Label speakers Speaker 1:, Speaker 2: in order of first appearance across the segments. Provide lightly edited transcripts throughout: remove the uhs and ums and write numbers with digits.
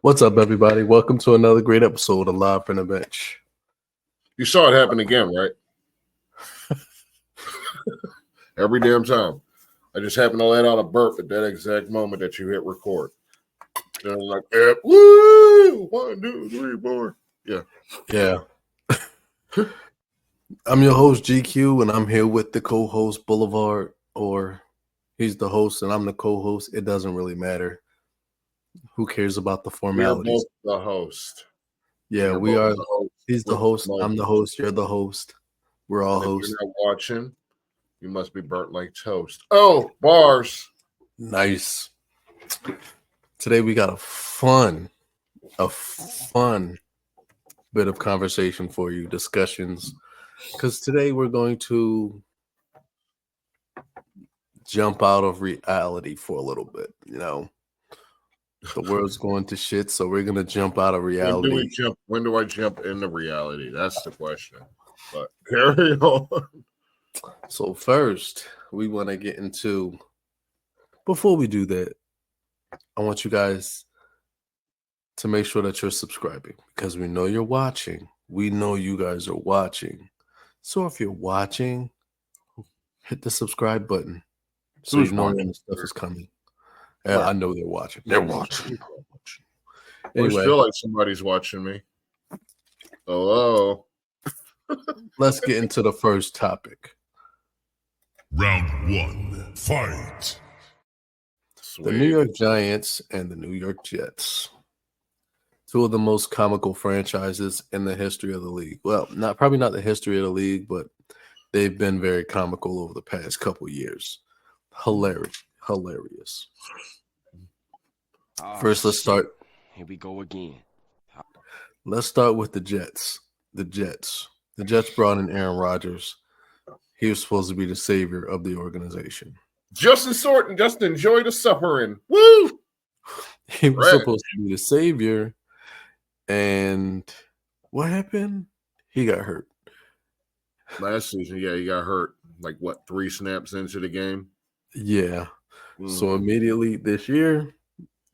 Speaker 1: What's up, everybody? Welcome to another great episode of Live from the Bench.
Speaker 2: You saw it happen again, right? Every damn time. I just happened to let out a burp at that exact moment that you hit record. And I'm like, woo! 1, 2, 3, 4. Yeah.
Speaker 1: Yeah. I'm your host, GQ, and I'm here with the co-host, Boulevard, or he's the host and I'm the co-host. It doesn't really matter. Who cares about the formalities?
Speaker 2: We're both the host.
Speaker 1: Yeah, we are. He's the host. I'm the host. You're the host. We're all hosts.
Speaker 2: If you're not watching, you must be burnt like toast. Oh, bars.
Speaker 1: Nice. Today we got a fun bit of conversation for you, discussions. Because today we're going to jump out of reality for a little bit, you know. The world's going to shit, so we're gonna jump out of reality.
Speaker 2: When do I jump into reality? That's the question. But carry on.
Speaker 1: So first, we want to get into. Before we do that, I want you guys to make sure that you're subscribing because we know you're watching. We know you guys are watching. So if you're watching, hit the subscribe button so you know when the stuff is coming. Yeah, I know they're watching. They're watching.
Speaker 2: Anyway, I feel like somebody's watching me. Hello.
Speaker 1: Let's get into the first topic.
Speaker 3: Round 1, fight.
Speaker 2: Sweet.
Speaker 1: The New York Giants and the New York Jets. Two of the most comical franchises in the history of the league. Well, probably not the history of the league, but they've been very comical over the past couple years. Hilarious. First, let's start.
Speaker 4: Here we go again.
Speaker 1: Let's start with the Jets. The Jets brought in Aaron Rodgers. He was supposed to be the savior of the organization.
Speaker 2: Just enjoy the suffering. Woo!
Speaker 1: He was supposed to be the savior. And what happened? He got hurt.
Speaker 2: Last season, yeah, he got hurt. Like, 3 snaps into the game?
Speaker 1: Yeah. So immediately this year,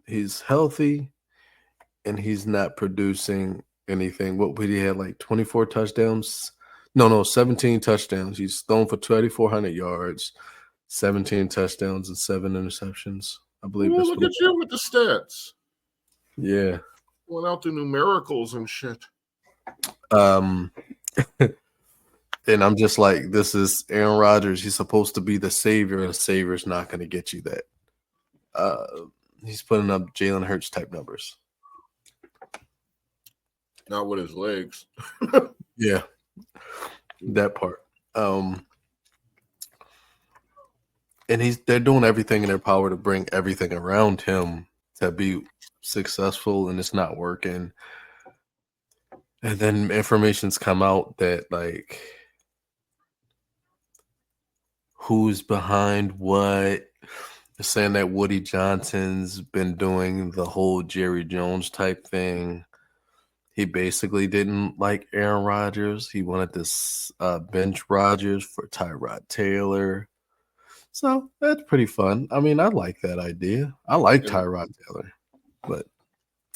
Speaker 1: he's healthy and he's not producing anything. What would he have, like 24 touchdowns? No, 17 touchdowns. He's thrown for 2,400 yards, 17 touchdowns, and 7 interceptions. I believe.
Speaker 2: Look at you with the stats.
Speaker 1: Yeah.
Speaker 2: Went out to numericals and shit.
Speaker 1: And I'm just like, this is Aaron Rodgers. He's supposed to be the savior, and the savior's not going to get you that. He's putting up Jalen Hurts type numbers.
Speaker 2: Not with his legs.
Speaker 1: Yeah, that part. And they're doing everything in their power to bring everything around him to be successful, and it's not working. And then information's come out that, like, who's behind what. They're saying that Woody Johnson's been doing the whole Jerry Jones type thing. He basically didn't like Aaron Rodgers. He wanted this bench Rodgers for Tyrod Taylor. So that's pretty fun. I mean, I like that idea. I like Tyrod Taylor. But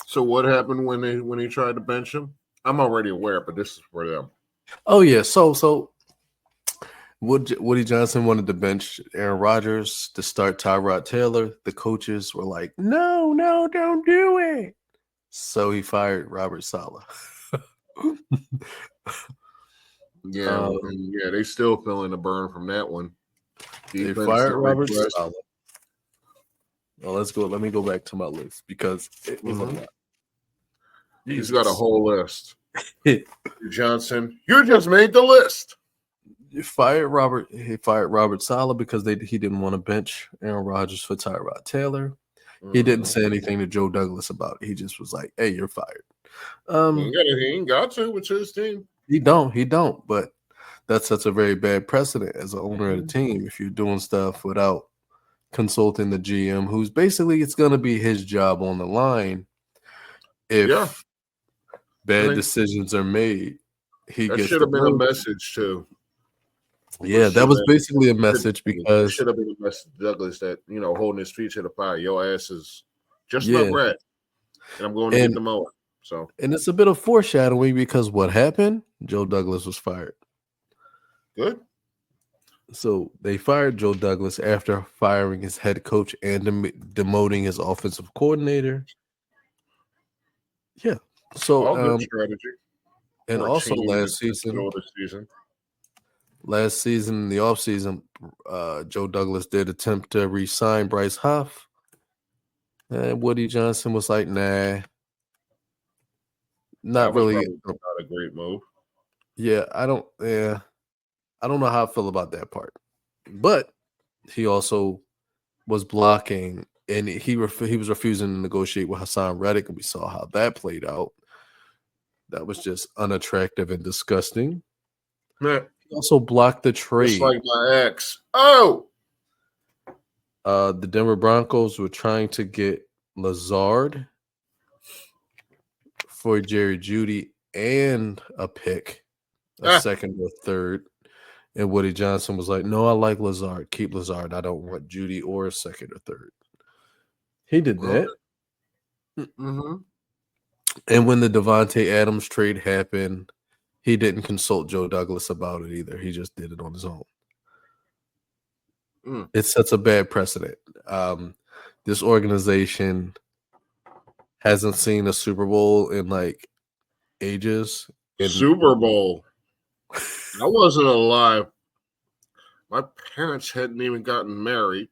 Speaker 2: so what happened when he tried to bench him? I'm already aware, but this is for them.
Speaker 1: Oh yeah, so Woody Johnson wanted to bench Aaron Rodgers to start Tyrod Taylor. The coaches were like, "No, don't do it." So he fired Robert Saleh.
Speaker 2: Yeah, they still feeling the burn from that one.
Speaker 1: They fired Robert Saleh. Well, let's go. Let me go back to my list because it was a lot.
Speaker 2: He's got a whole list. Johnson, you just made the list.
Speaker 1: He fired Robert Saleh because he didn't want to bench Aaron Rodgers for Tyrod Taylor. He didn't say anything to Joe Douglas about it. He just was like, "Hey, you're fired."
Speaker 2: He ain't got to. It's his team.
Speaker 1: He don't. But that sets a very bad precedent as an owner of the team if you're doing stuff without consulting the GM, who's basically it's going to be his job on the line. If bad decisions are made,
Speaker 2: that should have been a message too.
Speaker 1: Yeah, that was basically a message because
Speaker 2: should have been a message to Douglas that holding his feet to the fire. Your ass is just not right. and I'm going to get the mower. So,
Speaker 1: and it's a bit of foreshadowing because what happened? Joe Douglas was fired.
Speaker 2: good.
Speaker 1: So they fired Joe Douglas after firing his head coach and demoting his offensive coordinator. Yeah. So
Speaker 2: All good strategy
Speaker 1: and
Speaker 2: for a
Speaker 1: also
Speaker 2: team
Speaker 1: last
Speaker 2: in the
Speaker 1: season,
Speaker 2: middle of the season.
Speaker 1: in the offseason, Joe Douglas did attempt to re-sign Bryce Huff. And Woody Johnson was like, nah, not
Speaker 2: That was
Speaker 1: really.
Speaker 2: probably not a great move.
Speaker 1: Yeah, I don't know how I feel about that part. But he also was blocking and he was refusing to negotiate with Hassan Reddick, and we saw how that played out. That was just unattractive and disgusting.
Speaker 2: Yeah,
Speaker 1: He also blocked the
Speaker 2: just
Speaker 1: trade.
Speaker 2: like my ex. Oh,
Speaker 1: The Denver Broncos were trying to get Lazard for Jerry Jeudy and a pick, a second or third. And Woody Johnson was like, no, I like Lazard. Keep Lazard. I don't want Jeudy or a second or third. He did that.
Speaker 2: mm-hmm.
Speaker 1: And when the Devontae Adams trade happened, he didn't consult Joe Douglas about it either. He just did it on his own. It sets a bad precedent. This organization hasn't seen a Super Bowl in like ages.
Speaker 2: Super Bowl. I wasn't alive. My parents hadn't even gotten married.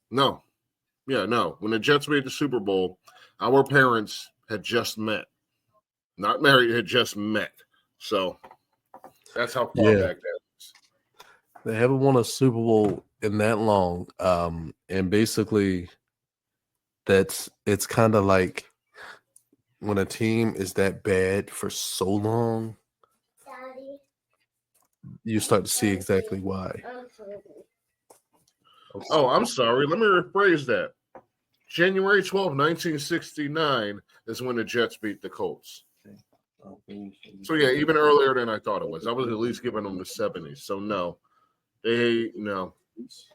Speaker 2: No. Yeah, no. When the Jets made the Super Bowl, our parents had just met. Not married, had just met. So that's how far back that is.
Speaker 1: They haven't won a Super Bowl in that long. And basically it's kind of like when a team is that bad for so long, you start to see exactly why.
Speaker 2: Oh, I'm sorry. Let me rephrase that. January 12, 1969 is when the Jets beat the Colts. So, yeah, even earlier than I thought it was. I was at least giving them the 70s. So, no. No. It's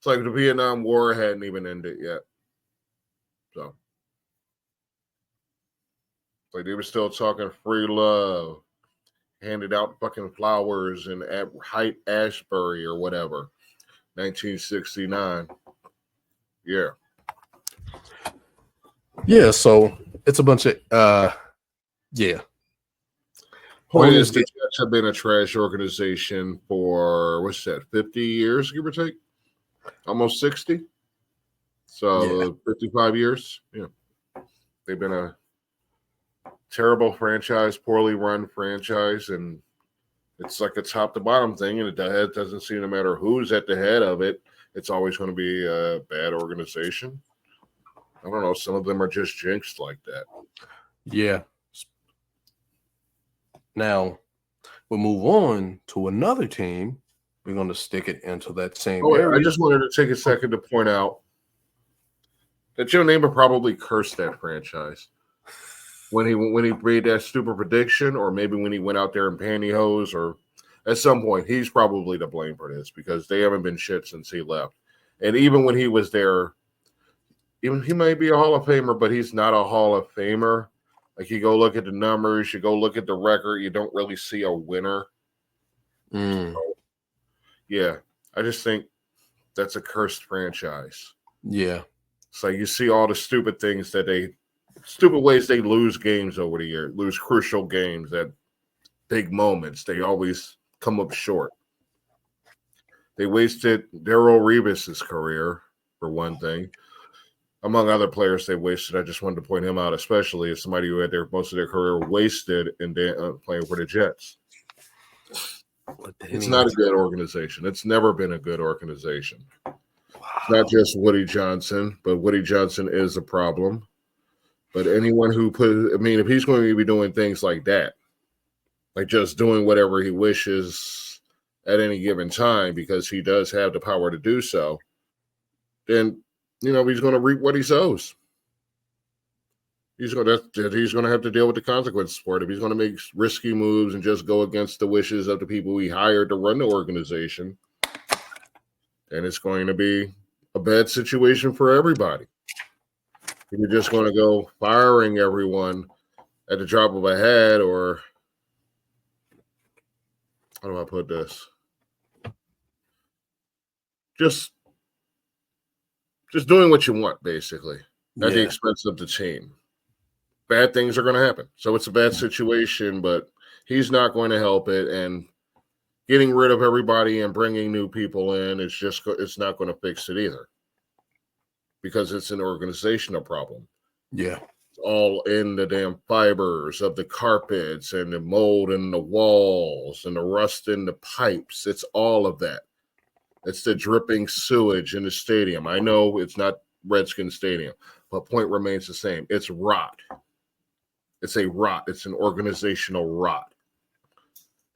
Speaker 2: like the Vietnam War hadn't even ended yet. So, like they were still talking free love, handed out fucking flowers in Hyde Ashbury or whatever. 1969. Yeah.
Speaker 1: Yeah, so it's a bunch of yeah.
Speaker 2: Point is, the Jets have been a trash organization for, 50 years, give or take? Almost 60? So 55 years? Yeah. They've been a terrible franchise, poorly run franchise, and it's like a top to bottom thing, and it doesn't seem to matter who's at the head of it. It's always going to be a bad organization. I don't know. Some of them are just jinxed like that.
Speaker 1: Yeah. Now, we'll move on to another team. We're going to stick it into that same area.
Speaker 2: I just wanted to take a second to point out that Joe Namath probably cursed that franchise when he made that stupid prediction, or maybe when he went out there in pantyhose, or at some point. He's probably to blame for this because they haven't been shit since he left. And even when he was there, even he might be a Hall of Famer, but he's not a Hall of Famer. Like, you go look at the numbers, you go look at the record, you don't really see a winner. So, yeah, I just think that's a cursed franchise.
Speaker 1: Yeah.
Speaker 2: So you see all the stupid ways they lose games over the year, lose crucial games, at big moments. They always come up short. They wasted Darrelle Revis's career, for one thing. Among other players they wasted, I just wanted to point him out, especially as somebody who had most of their career wasted in playing for the Jets. It's not a good organization. It's never been a good organization. Wow. It's not just Woody Johnson, but Woody Johnson is a problem. But anyone if he's going to be doing things like that, like just doing whatever he wishes at any given time, because he does have the power to do so, then he's going to reap what he sows. He's going to have to deal with the consequences for it. If he's going to make risky moves and just go against the wishes of the people he hired to run the organization, then it's going to be a bad situation for everybody. You're just going to go firing everyone at the drop of a hat, or how do I put this? Just doing what you want, basically, at the expense of the team. Bad things are going to happen. So it's a bad situation, but he's not going to help it. And getting rid of everybody and bringing new people in, it's not going to fix it either, because it's an organizational problem.
Speaker 1: Yeah.
Speaker 2: It's all in the damn fibers of the carpets and the mold in the walls and the rust in the pipes. It's all of that. It's the dripping sewage in the stadium. I know it's not Redskins Stadium, but point remains the same. It's rot. It's a rot. It's an organizational rot.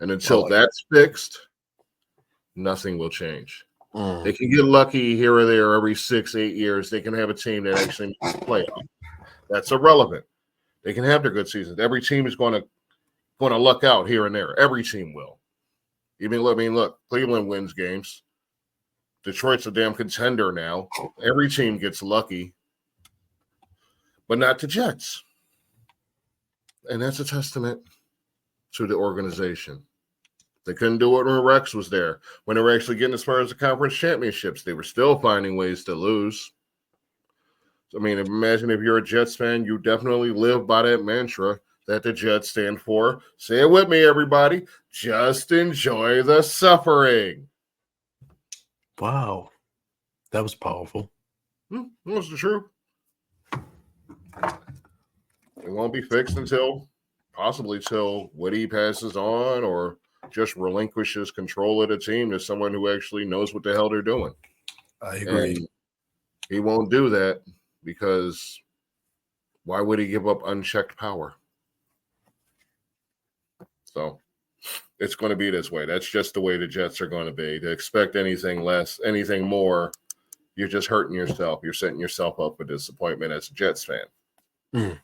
Speaker 2: And until that's fixed, nothing will change. They can get lucky here or there every 6-8 years. They can have a team that actually makes the playoff. That's irrelevant. They can have their good seasons. Every team is going to luck out here and there. Every team will. Look, Cleveland wins games. Detroit's a damn contender now. Every team gets lucky, but not the Jets. And that's a testament to the organization. They couldn't do it when Rex was there. When they were actually getting as far as the conference championships, they were still finding ways to lose. So, I mean, imagine if you're a Jets fan, you definitely live by that mantra that the Jets stand for. Say it with me, everybody. Just enjoy the suffering.
Speaker 1: Wow. That was powerful.
Speaker 2: That's the truth. It won't be fixed possibly till Woody passes on or just relinquishes control of the team to someone who actually knows what the hell they're doing.
Speaker 1: I agree.
Speaker 2: And he won't do that, because why would he give up unchecked power? So it's going to be this way. That's just the way the Jets are going to be. To expect anything less, anything more, you're just hurting yourself. You're setting yourself up for disappointment as a Jets fan.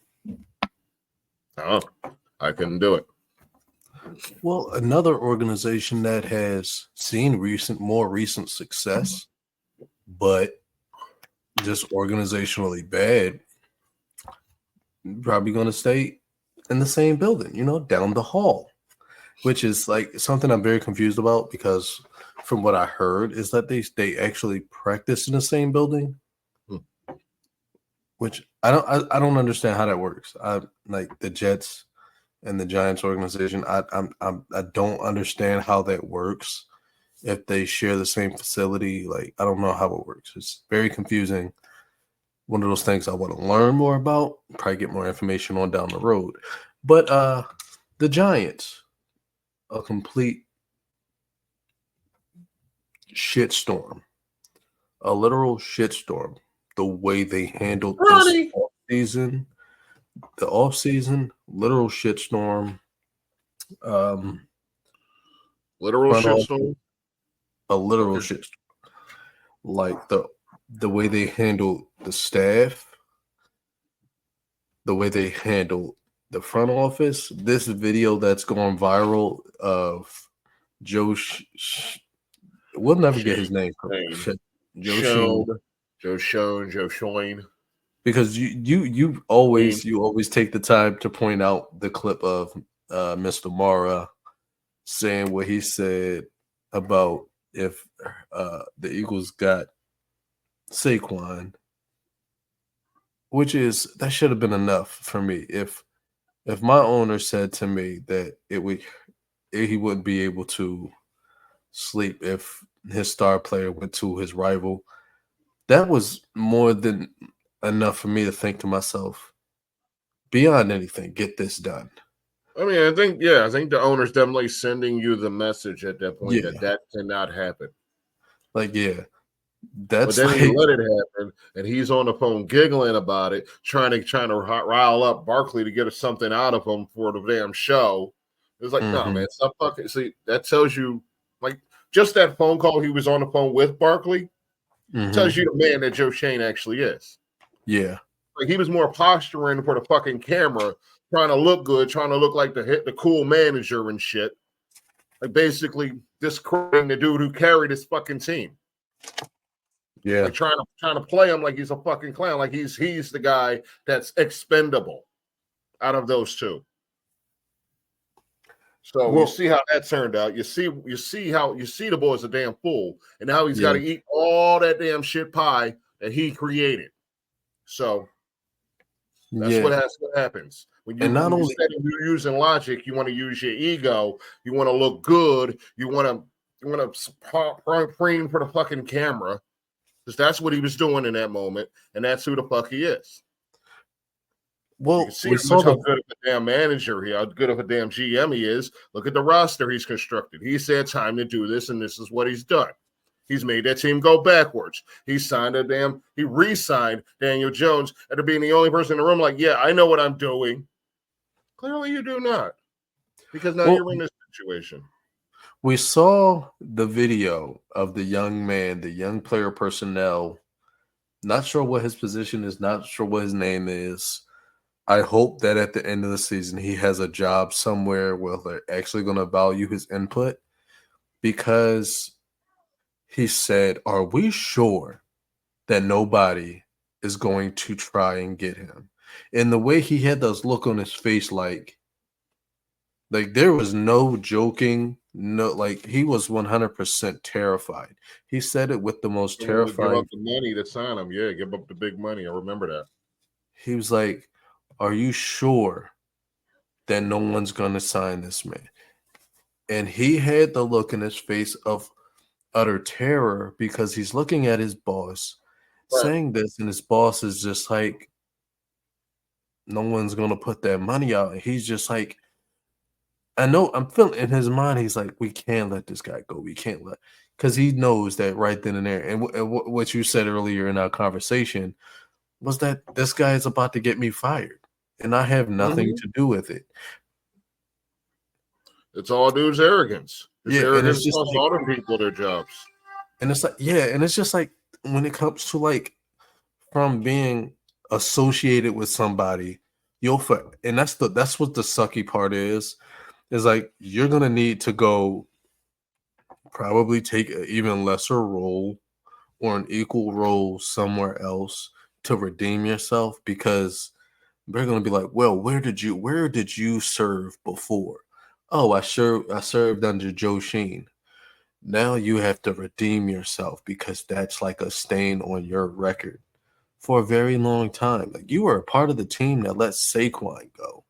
Speaker 2: I couldn't do it.
Speaker 1: Well, another organization that has seen more recent success, but just organizationally bad, probably going to stay in the same building, down the hall, which is like something I'm very confused about, because from what I heard is that they actually practice in the same building, which I don't understand how that works. I like the Jets and the Giants organization. I don't understand how that works. If they share the same facility, like, I don't know how it works. It's very confusing. One of those things I want to learn more about, probably get more information on down the road. But the Giants, a complete shitstorm, a literal shitstorm. The way they handled this offseason, literal shitstorm.
Speaker 2: Literal shitstorm?
Speaker 1: A literal shitstorm. Like the way they handled the staff, the way they handled the front office. This video that's going viral of Joe we'll never get his name.
Speaker 2: Joe Schoen.
Speaker 1: Because you always take the time to point out the clip of Mr. Mara saying what he said about if the Eagles got Saquon, that should have been enough for me. If my owner said to me that he wouldn't be able to sleep if his star player went to his rival, that was more than enough for me to think to myself, beyond anything, get this done.
Speaker 2: I mean, I think the owner's definitely sending you the message at that point that cannot happen.
Speaker 1: That's.
Speaker 2: But then he let it happen, and he's on the phone giggling about it, trying to rile up Barkley to get something out of him for the damn show. It's like, no, man, stop fucking. See, that tells you, like, just that phone call he was on the phone with Barkley tells you the man that Joe Schoen actually is.
Speaker 1: Yeah.
Speaker 2: Like, he was more posturing for the fucking camera, trying to look good, trying to look like the cool manager and shit. Like, basically discrediting the dude who carried his fucking team.
Speaker 1: Yeah.
Speaker 2: Like trying to play him like he's a fucking clown, like he's the guy that's expendable out of those two. So you see how that turned out. You see the boy's a damn fool, and now he's got to eat all that damn shit pie that he created. So that's what happens when you're using logic. You want to use your ego. You want to look good. You want to preen for the fucking camera, because that's what he was doing in that moment, and that's who the fuck he is.
Speaker 1: Well,
Speaker 2: you can see how good of a damn manager how good of a damn GM he is. Look at the roster he's constructed. He said time to do this, and this is what he's done. He's made that team go backwards. He re-signed Daniel Jones after being the only person in the room like, yeah, I know what I'm doing. Clearly you do not, because now you're in this situation.
Speaker 1: We saw the video of the young man, the young player personnel, not sure what his position is, not sure what his name is. I hope that at the end of the season, he has a job somewhere where they're actually going to value his input, because he said, are we sure that nobody is going to try and get him? And the way he had this look on his face, like there was no joking, like he was 100% terrified. He said it with the most terrifying.
Speaker 2: Give up the money to sign him. Yeah, give up the big money. I remember that.
Speaker 1: He was like, are you sure that no one's going to sign this man? And he had the look in his face of utter terror, because he's looking at his boss saying this, and his boss is just like, no one's going to put that money out. And he's just like, I know, I'm feeling in his mind, he's like, we can't let this guy go. We can't let, because he knows that right then and there. And what you said earlier in our conversation was that this guy is about to get me fired, and I have nothing to do with it.
Speaker 2: It's all dude's arrogance.
Speaker 1: Arrogance
Speaker 2: costs other people their jobs.
Speaker 1: And it's like, and it's just like, when it comes to like from being associated with somebody, and that's what the sucky part is like, you're gonna need to go probably take an even lesser role or an equal role somewhere else to redeem yourself, because they're gonna be like, well, where did you serve before? Oh, I served under Joe Sheen. Now you have to redeem yourself, because that's like a stain on your record for a very long time. Like, you were a part of the team that let Saquon go.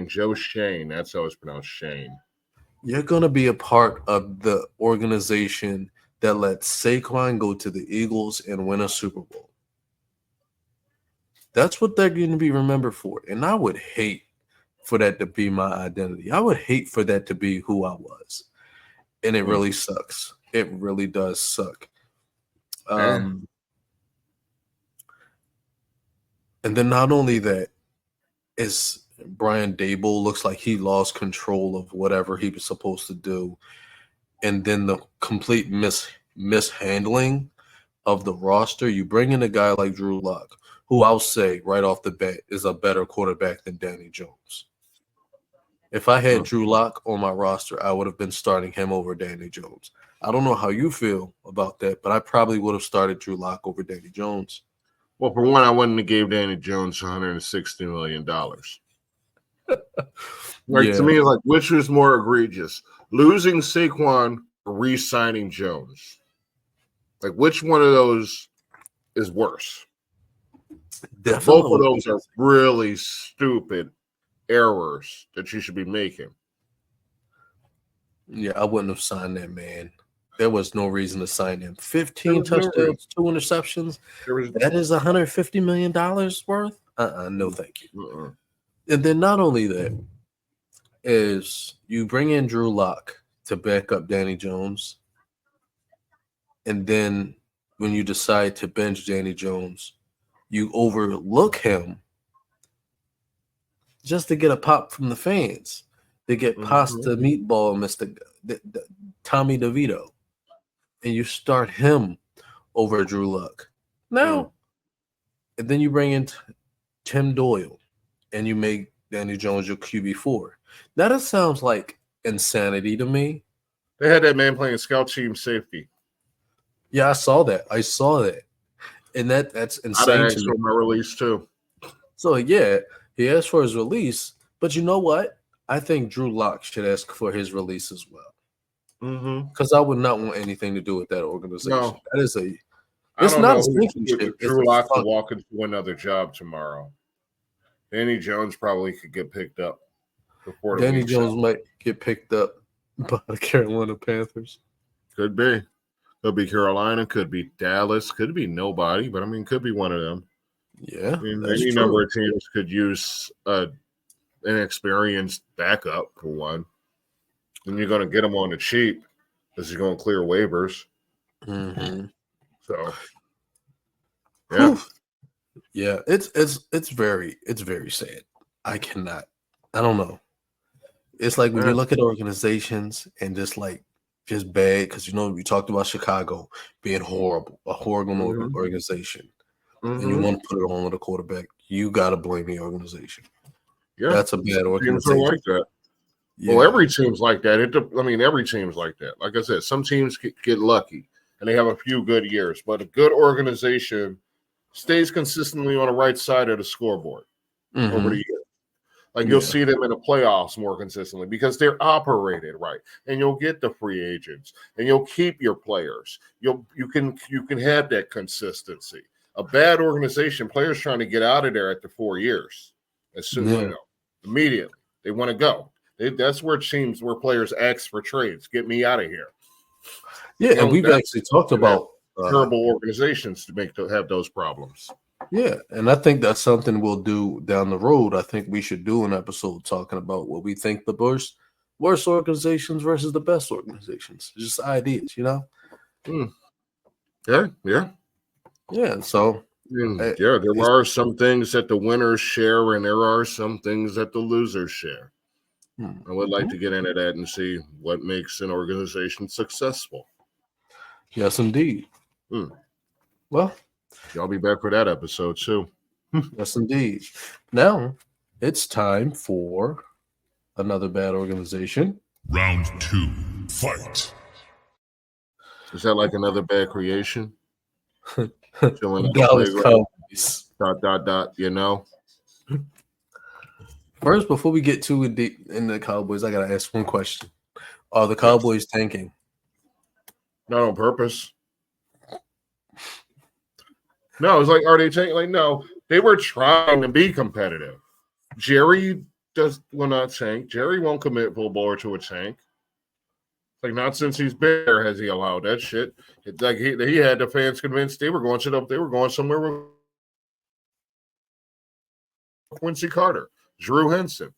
Speaker 2: Joe Shane. That's how it's pronounced, Shane.
Speaker 1: You're going to be a part of the organization that let Saquon go to the Eagles and win a Super Bowl. That's what they're going to be remembered for. And I would hate for that to be my identity. I would hate for that to be who I was. And it really sucks. It really does suck. And then not only that, is Brian Daboll looks like he lost control of whatever he was supposed to do. And then the complete mishandling of the roster. You bring in a guy like Drew Lock, who I'll say right off the bat is a better quarterback than Danny Jones. If I had Drew Lock on my roster, I would have been starting him over Danny Jones. I don't know how you feel about that, but I probably would have started Drew Lock over Danny Jones.
Speaker 2: Well, for one, I wouldn't have gave Danny Jones $160 million. To me, like, which was more egregious? Losing Saquon or re-signing Jones? Like, which one of those is worse?
Speaker 1: Definitely.
Speaker 2: Both of those are really stupid errors that you should be making.
Speaker 1: Yeah, I wouldn't have signed that man. There was no reason to sign him. 15 touchdowns, 2 interceptions. That is $150 million worth? No, thank you. And then not only that, is you bring in Drew Lock to back up Danny Jones, and then when you decide to bench Danny Jones, you overlook him just to get a pop from the fans. They get pasta meatball, Mr. Tommy DeVito. And you start him over Drew Lock. Now, and then you bring in Tim Doyle, and you make Danny Jones your QB4. Now, that sounds like insanity to me.
Speaker 2: They had that man playing scout team safety.
Speaker 1: Yeah, I saw that. And that's
Speaker 2: I'd have
Speaker 1: insane to
Speaker 2: asked
Speaker 1: me.
Speaker 2: for my release too.
Speaker 1: So yeah, he asked for his release, but you know what? I think Drew Lock should ask for his release as well.
Speaker 2: Mm-hmm.
Speaker 1: Because I would not want anything to do with that organization.
Speaker 2: No,
Speaker 1: That is a
Speaker 2: I
Speaker 1: it's
Speaker 2: don't
Speaker 1: not
Speaker 2: know
Speaker 1: a
Speaker 2: who
Speaker 1: sinking ship.
Speaker 2: if
Speaker 1: It's a
Speaker 2: Drew Lock could
Speaker 1: fuck.
Speaker 2: walk into another job tomorrow. Danny Jones probably could get picked up before the
Speaker 1: Danny
Speaker 2: week's
Speaker 1: Jones
Speaker 2: out.
Speaker 1: might get picked up by the Carolina Panthers.
Speaker 2: Could be. Could be Carolina, could be Dallas, could be nobody, but I mean, could be one of them.
Speaker 1: Yeah,
Speaker 2: I mean,
Speaker 1: that's
Speaker 2: any
Speaker 1: true.
Speaker 2: number of teams could use an experienced backup for one. And you're going to get them on the cheap as you're going to clear waivers.
Speaker 1: Mm-hmm.
Speaker 2: So, yeah.
Speaker 1: Yeah, it's very sad. I don't know. It's like when you
Speaker 2: Yeah.
Speaker 1: look at organizations and just bad because we talked about Chicago being horrible, a horrible
Speaker 2: Mhm.
Speaker 1: organization, and you
Speaker 2: Mhm.
Speaker 1: want to put it on with a quarterback. You got to blame the organization.
Speaker 2: Yeah.
Speaker 1: That's a bad
Speaker 2: Teams are
Speaker 1: organization.
Speaker 2: like that.
Speaker 1: Yeah.
Speaker 2: Well, every team's like that. Every team's like that. Like I said, some teams get lucky and they have a few good years, but a good organization stays consistently on the right side of the scoreboard over the
Speaker 1: Mhm.
Speaker 2: years. Like you'll
Speaker 1: Yeah.
Speaker 2: see them in the playoffs more consistently because they're operated right, and you'll get the free agents, and you'll keep your players. You can have that consistency. A bad organization, players trying to get out of there after 4 years, as soon
Speaker 1: Yeah.
Speaker 2: immediately they want to go. That's where players ask for trades. Get me out of here.
Speaker 1: Yeah, and we've actually talked about
Speaker 2: Terrible organizations to have those problems.
Speaker 1: yeah, and I think that's something we'll do down the road. I think we should do an episode talking about what we think the worst organizations versus the best organizations. Just ideas,
Speaker 2: Yeah, yeah.
Speaker 1: Yeah, so
Speaker 2: Yeah, there are some things that the winners share, and there are some things that the losers share. I would like to get into that and see what makes an organization successful.
Speaker 1: Yes, indeed. Well,
Speaker 2: I'll be back for that episode too.
Speaker 1: yes, indeed. Now it's time for another bad organization.
Speaker 3: Round 2, fight.
Speaker 2: Is that like another bad creation? Chilling
Speaker 1: Dallas Cowboys. First, before we get too deep in the Cowboys, I gotta ask one question: are the Cowboys tanking?
Speaker 2: Not on purpose. No, it's like, are they tanking? Like, no, they were trying to be competitive. Jerry will not tank. Jerry won't commit full bore to a tank. Like, not since he's been there has he allowed that shit. It's like he had the fans convinced they were going somewhere with Quincy Carter, Drew Henson.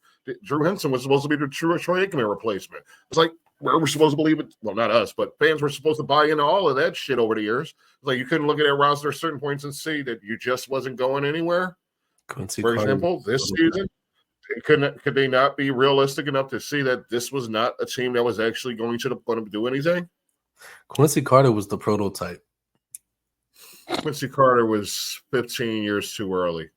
Speaker 2: Drew Henson was supposed to be the true Troy Aikman replacement. It's like, where we're supposed to believe it. Well, not us, but fans were supposed to buy into all of that shit over the years. It's like you couldn't look at that roster at certain points and see that you just wasn't going anywhere.
Speaker 1: Quincy
Speaker 2: For
Speaker 1: Carter.
Speaker 2: example, this season, could they not be realistic enough to see that this was not a team that was actually going to do anything?
Speaker 1: Quincy Carter was the prototype.
Speaker 2: Quincy Carter was 15 years too early.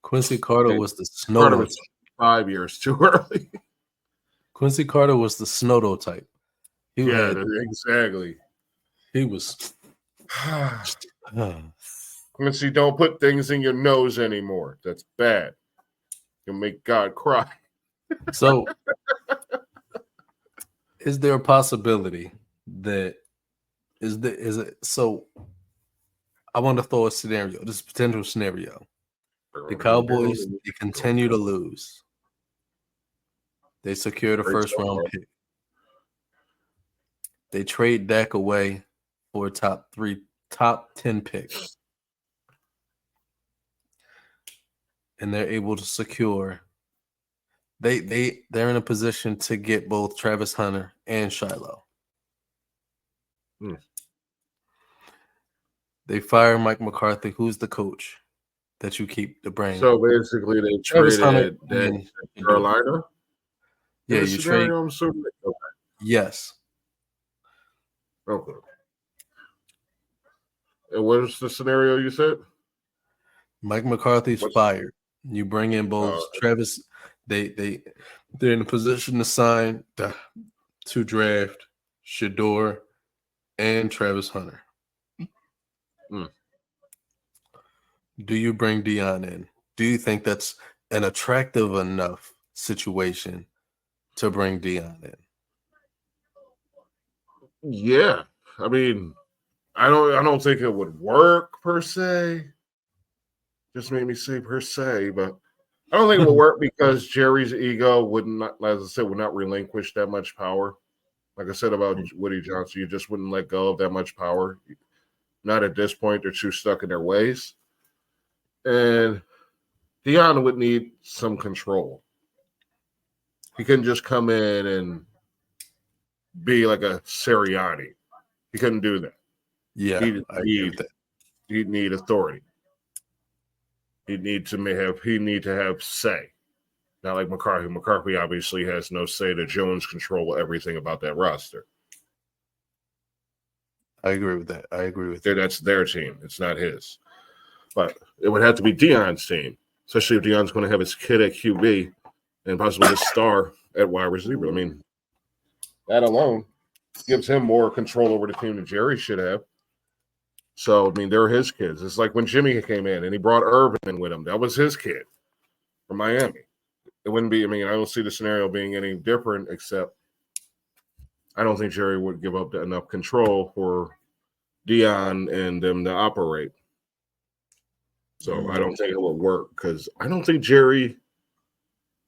Speaker 1: Quincy Carter was the
Speaker 2: Carter
Speaker 1: Snowdo
Speaker 2: was 5 years too early.
Speaker 1: Quincy Carter was the Snowdo type.
Speaker 2: Exactly.
Speaker 1: He was.
Speaker 2: Quincy, don't put things in your nose anymore. That's bad. You'll make God cry.
Speaker 1: So, is there a possibility that is it? So, I want to throw a scenario. This is a potential scenario. The Cowboys they continue to lose. They secure the first round pick. They trade Dak away for a top 10 pick. And they're able to secure. They're in a position to get both Travis Hunter and Shiloh. They fire Mike McCarthy, who's the coach that you keep the brain.
Speaker 2: So basically, they traded that Carolina.
Speaker 1: Yeah, you trade. Yes.
Speaker 2: Okay. And what is the scenario you said?
Speaker 1: Mike McCarthy's fired. You bring in both Travis. They're in a position to sign to draft Shador and Travis Hunter.
Speaker 2: Mm.
Speaker 1: Do you bring Deion in? Do you think that's an attractive enough situation to bring Deion in?
Speaker 2: Yeah, I mean, I don't think it would work per se. Just made me say per se, but I don't think it would work because Jerry's ego would not, as I said, would not relinquish that much power. Like I said about Woody Johnson, you just wouldn't let go of that much power. Not at this point; they're too stuck in their ways. And Deion would need some control. He couldn't just come in and be like a Sirianni. He couldn't do that.
Speaker 1: Yeah,
Speaker 2: He'd
Speaker 1: I agree with
Speaker 2: need
Speaker 1: that.
Speaker 2: he'd need authority. He'd need to have say. Not like McCarthy. McCarthy obviously has no say. The Jones control everything about that roster.
Speaker 1: I agree with that. I agree with that.
Speaker 2: That's their team. It's not his. But it would have to be Deion's team, especially if Deion's going to have his kid at QB and possibly his star at wide receiver. I mean, that alone gives him more control over the team than Jerry should have. So, I mean, they're his kids. It's like when Jimmy came in and he brought Irvin in with him. That was his kid from Miami. It wouldn't be, I mean, I don't see the scenario being any different, except I don't think Jerry would give up enough control for Deion and them to operate. So I don't think it will work because I don't think Jerry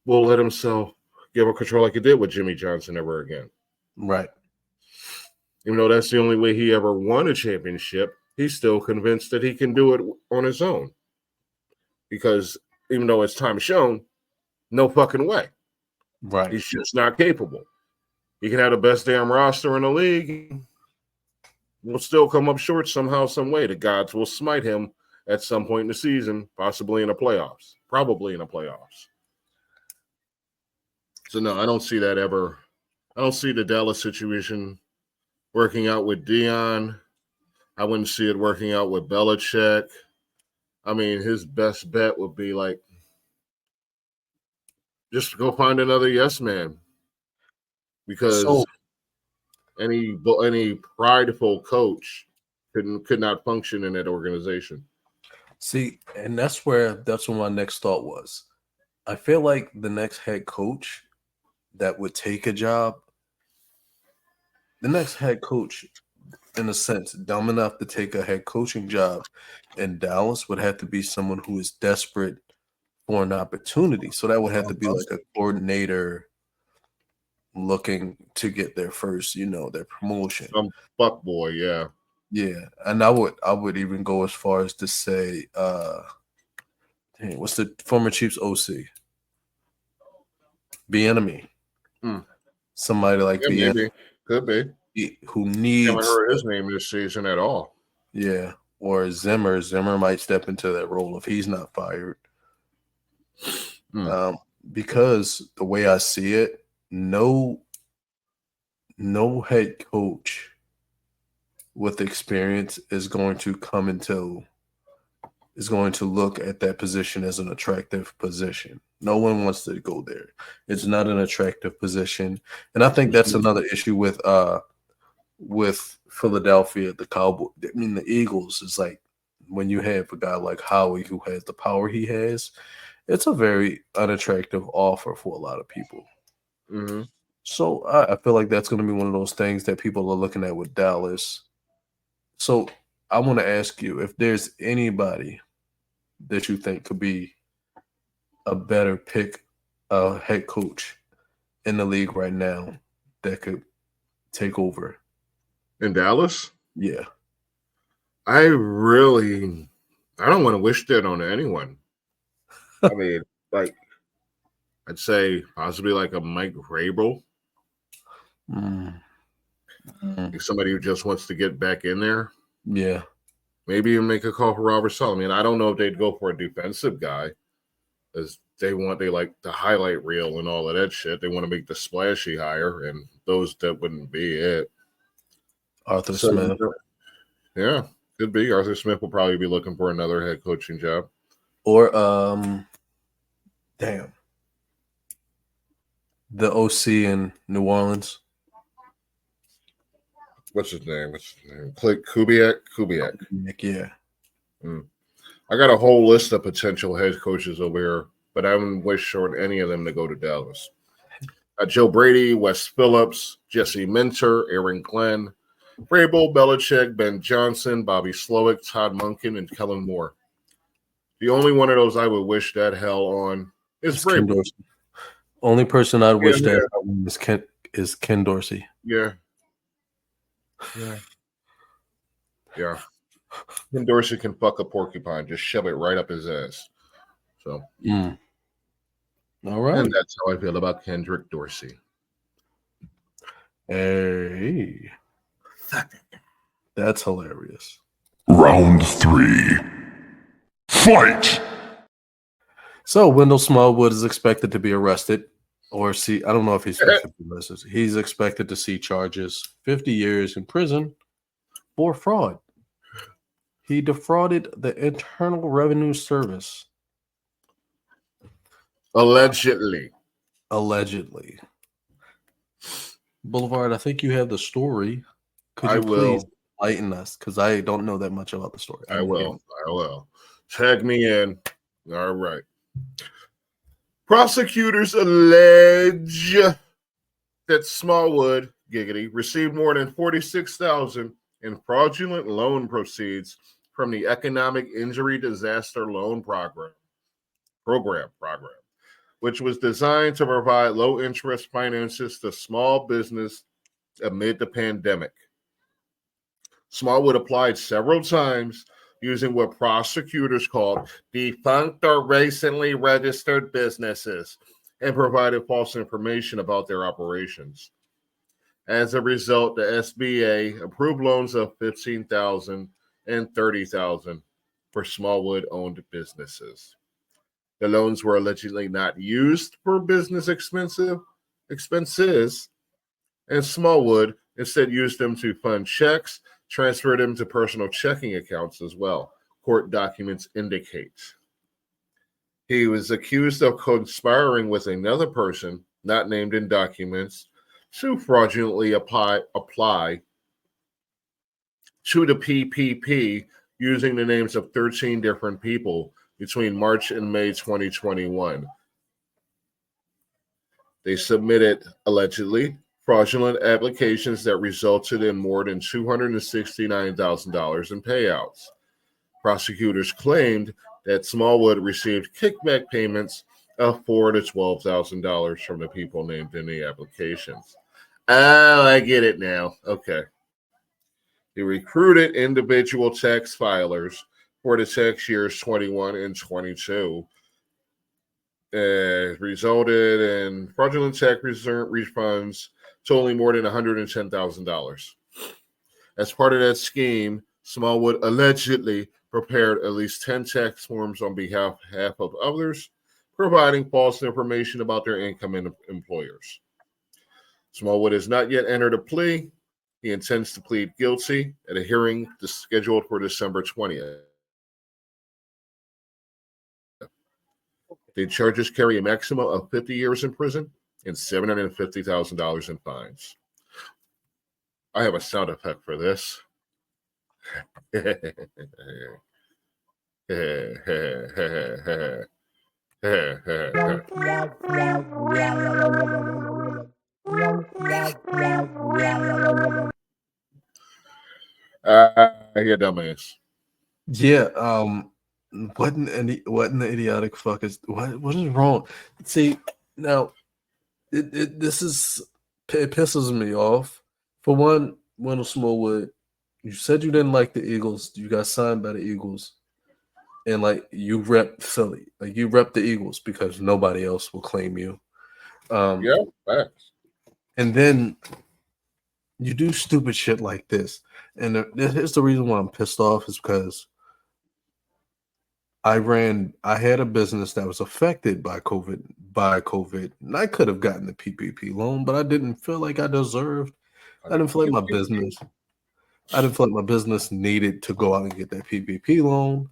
Speaker 2: will let himself give up control like he did with Jimmy Johnson ever again.
Speaker 1: Right.
Speaker 2: Even though that's the only way he ever won a championship, he's still convinced that he can do it on his own. Because even though as time shown, no fucking way.
Speaker 1: Right.
Speaker 2: He's just not capable. He can have the best damn roster in the league. Will still come up short somehow, some way. The gods will smite him at some point in the season, possibly in the playoffs, probably in the playoffs. So no, I don't see that ever. I don't see the Dallas situation working out with Deion. I wouldn't see it working out with Belichick. I mean, his best bet would be like just go find another yes man, because
Speaker 1: So
Speaker 2: any prideful coach could not function in that organization.
Speaker 1: see, and that's what my next thought was. I feel like the next head coach that would take a job, the next head coach, in a sense, dumb enough to take a head coaching job in Dallas would have to be someone who is desperate for an opportunity. So that would have to be like a coordinator looking to get their first, their promotion.
Speaker 2: Some fuck boy, yeah.
Speaker 1: Yeah. And I would even go as far as to say, what's the former Chiefs OC? Bieniemy. Somebody like
Speaker 2: Yeah,
Speaker 1: Bieniemy
Speaker 2: maybe. Could be.
Speaker 1: who
Speaker 2: Haven't
Speaker 1: needs,
Speaker 2: heard his name this season at all.
Speaker 1: yeah, or Zimmer. Zimmer might step into that role if he's not fired. Because the way I see it, no head coach with experience is going to look at that position as an attractive position. No one wants to go there. It's not an attractive position. And I think that's another issue with Philadelphia, the Cowboys. I mean, the Eagles is like when you have a guy like Howie who has the power he has, it's a very unattractive offer for a lot of people.
Speaker 2: Mm-hmm.
Speaker 1: So I feel like that's going to be one of those things that people are looking at with Dallas. So I want to ask you if there's anybody that you think could be a better pick, head coach in the league right now that could take over.
Speaker 2: In Dallas?
Speaker 1: Yeah.
Speaker 2: I don't want to wish that on anyone. I mean, like, I'd say possibly like a Mike Vrabel. Like somebody who just wants to get back in there.
Speaker 1: Yeah.
Speaker 2: Maybe even make a call for Robert Saleh. I mean, I don't know if they'd go for a defensive guy, as they like the highlight reel and all of that shit. They want to make the splashy hire, and that wouldn't be it.
Speaker 1: Arthur Smith.
Speaker 2: Yeah, could be. Arthur Smith will probably be looking for another head coaching job.
Speaker 1: Or the OC in New Orleans.
Speaker 2: What's his name? Kubiak.
Speaker 1: Yeah.
Speaker 2: I got a whole list of potential head coaches over here, but I haven't wished on any of them to go to Dallas. Joe Brady, Wes Phillips, Jesse Minter, Aaron Glenn, Vrabel, Belichick, Ben Johnson, Bobby Slowick, Todd Monken, and Kellen Moore. The only one of those I would wish that hell on is
Speaker 1: Ken
Speaker 2: Vrabel.
Speaker 1: Dorsey. Only person I'd wish
Speaker 2: Yeah.
Speaker 1: that on is Ken Dorsey.
Speaker 2: Yeah. Yeah. Yeah. Ken Dorsey can fuck a porcupine, just shove it right up his ass. So,
Speaker 1: all right.
Speaker 2: and that's how I feel about Kendrick Dorsey.
Speaker 1: Hey, that's hilarious.
Speaker 3: Round 3. Fight!
Speaker 1: So Wendell Smallwood is expected to be arrested, or see. I don't know if he's expected to be arrested. He's expected to see charges, 50 years in prison for fraud. He defrauded the Internal Revenue Service.
Speaker 2: Allegedly.
Speaker 1: Boulevard, I think you have the story. Could you please enlighten us? Because I don't know that much about the story.
Speaker 2: I will. Tag me in. All right. Prosecutors allege that Smallwood, giggity, received more than $46,000 in fraudulent loan proceeds from the Economic Injury Disaster Loan Program, which was designed to provide low-interest finances to small business amid the pandemic. Smallwood applied several times using what prosecutors called defunct or recently registered businesses and provided false information about their operations. As a result, the SBA approved loans of $15,000 and $30,000 for Smallwood-owned businesses. The loans were allegedly not used for business expenses, and Smallwood instead used them to fund checks, transferred them to personal checking accounts as well, court documents indicate. He was accused of conspiring with another person, not named in documents, to fraudulently apply to the PPP using the names of 13 different people between March and May 2021. They submitted, allegedly, fraudulent applications that resulted in more than $269,000 in payouts. Prosecutors claimed that Smallwood received kickback payments of $4,000 to $12,000 from the people named in the applications. Oh, I get it now. Okay. He recruited individual tax filers for the tax years 21 and 22. Resulted in fraudulent tax refunds totaling more than $110,000. As part of that scheme, Smallwood allegedly prepared at least 10 tax forms on behalf of others, providing false information about their income and employers. Smallwood has not yet entered a plea. He intends to plead guilty at a hearing scheduled for December 20th. The charges carry a maximum of 50 years in prison and $750,000 in fines. I have a sound effect for this. Yeah, dumbass.
Speaker 1: Yeah. What in the idiotic fuck is what is wrong? See, now it pisses me off. For one, Wendell Smallwood, you said you didn't like the Eagles. You got signed by the Eagles, and like you rep Philly, like you rep the Eagles because nobody else will claim you.
Speaker 2: Yeah, facts.
Speaker 1: And then you do stupid shit like this, and here's the reason why I'm pissed off is because I had a business that was affected by COVID, and I could have gotten the PPP loan, but I didn't feel like I deserved. I didn't feel like my business needed to go out and get that PPP loan.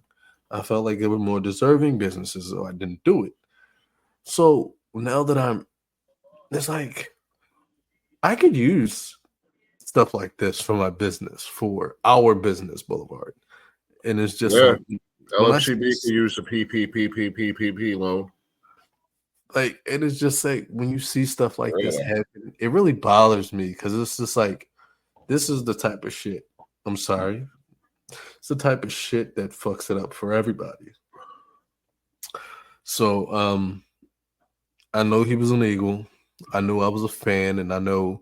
Speaker 1: I felt like there were more deserving businesses, so I didn't do it. So now that it's like I could use stuff like this for my business, for our business, Boulevard. And it's just
Speaker 2: Yeah.
Speaker 1: like when I
Speaker 2: LFCB can use a PPP loan.
Speaker 1: like it is just like when you see stuff like this
Speaker 2: Yeah.
Speaker 1: happen, it really bothers me because it's just like this is the type of shit. I'm sorry. It's the type of shit that fucks it up for everybody. So I know he was an Eagle. I knew I was a fan, and I know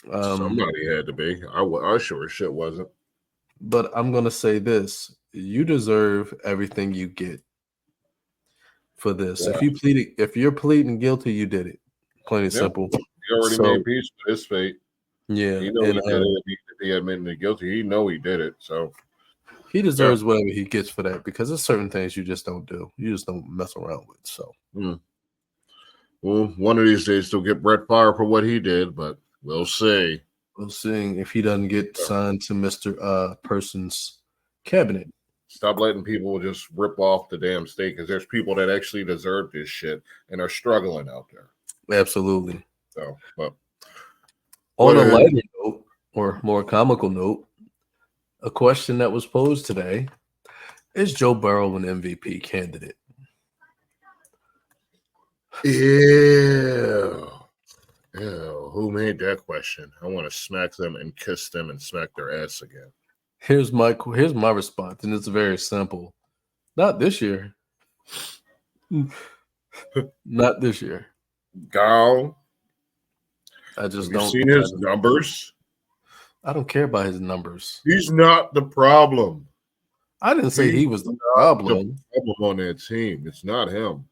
Speaker 2: Somebody had to be. I sure as shit wasn't.
Speaker 1: but I'm gonna say this: you deserve everything you get for this.
Speaker 2: Yeah.
Speaker 1: If you're pleading guilty, you did it. Plain and
Speaker 2: Yeah.
Speaker 1: simple.
Speaker 2: He already
Speaker 1: So,
Speaker 2: made peace with his fate.
Speaker 1: yeah,
Speaker 2: He know
Speaker 1: and
Speaker 2: he did it. If he admitted guilty, he know he did it. So
Speaker 1: he deserves whatever he gets for that because there's certain things you just don't do. You just don't mess around with. So,
Speaker 2: well, one of these days they'll get Brett Favre for what he did, but we'll see.
Speaker 1: we'll see if he doesn't get signed to Mr. Person's cabinet.
Speaker 2: Stop letting people just rip off the damn state because there's people that actually deserve this shit and are struggling out there.
Speaker 1: Absolutely.
Speaker 2: So, but
Speaker 1: on a lighter note, or more comical note, a question that was posed today: is Joe Burrow an MVP candidate?
Speaker 2: Ew. Who made that question? I want to smack them and kiss them and smack their ass again.
Speaker 1: Here's my response, and it's very simple. Not this year. Not this year.
Speaker 2: Gal,
Speaker 1: I just
Speaker 2: have you
Speaker 1: don't
Speaker 2: seen his numbers?
Speaker 1: I don't care about his numbers.
Speaker 2: He's not the problem.
Speaker 1: I didn't say he was the problem.
Speaker 2: The problem on that team. It's not him.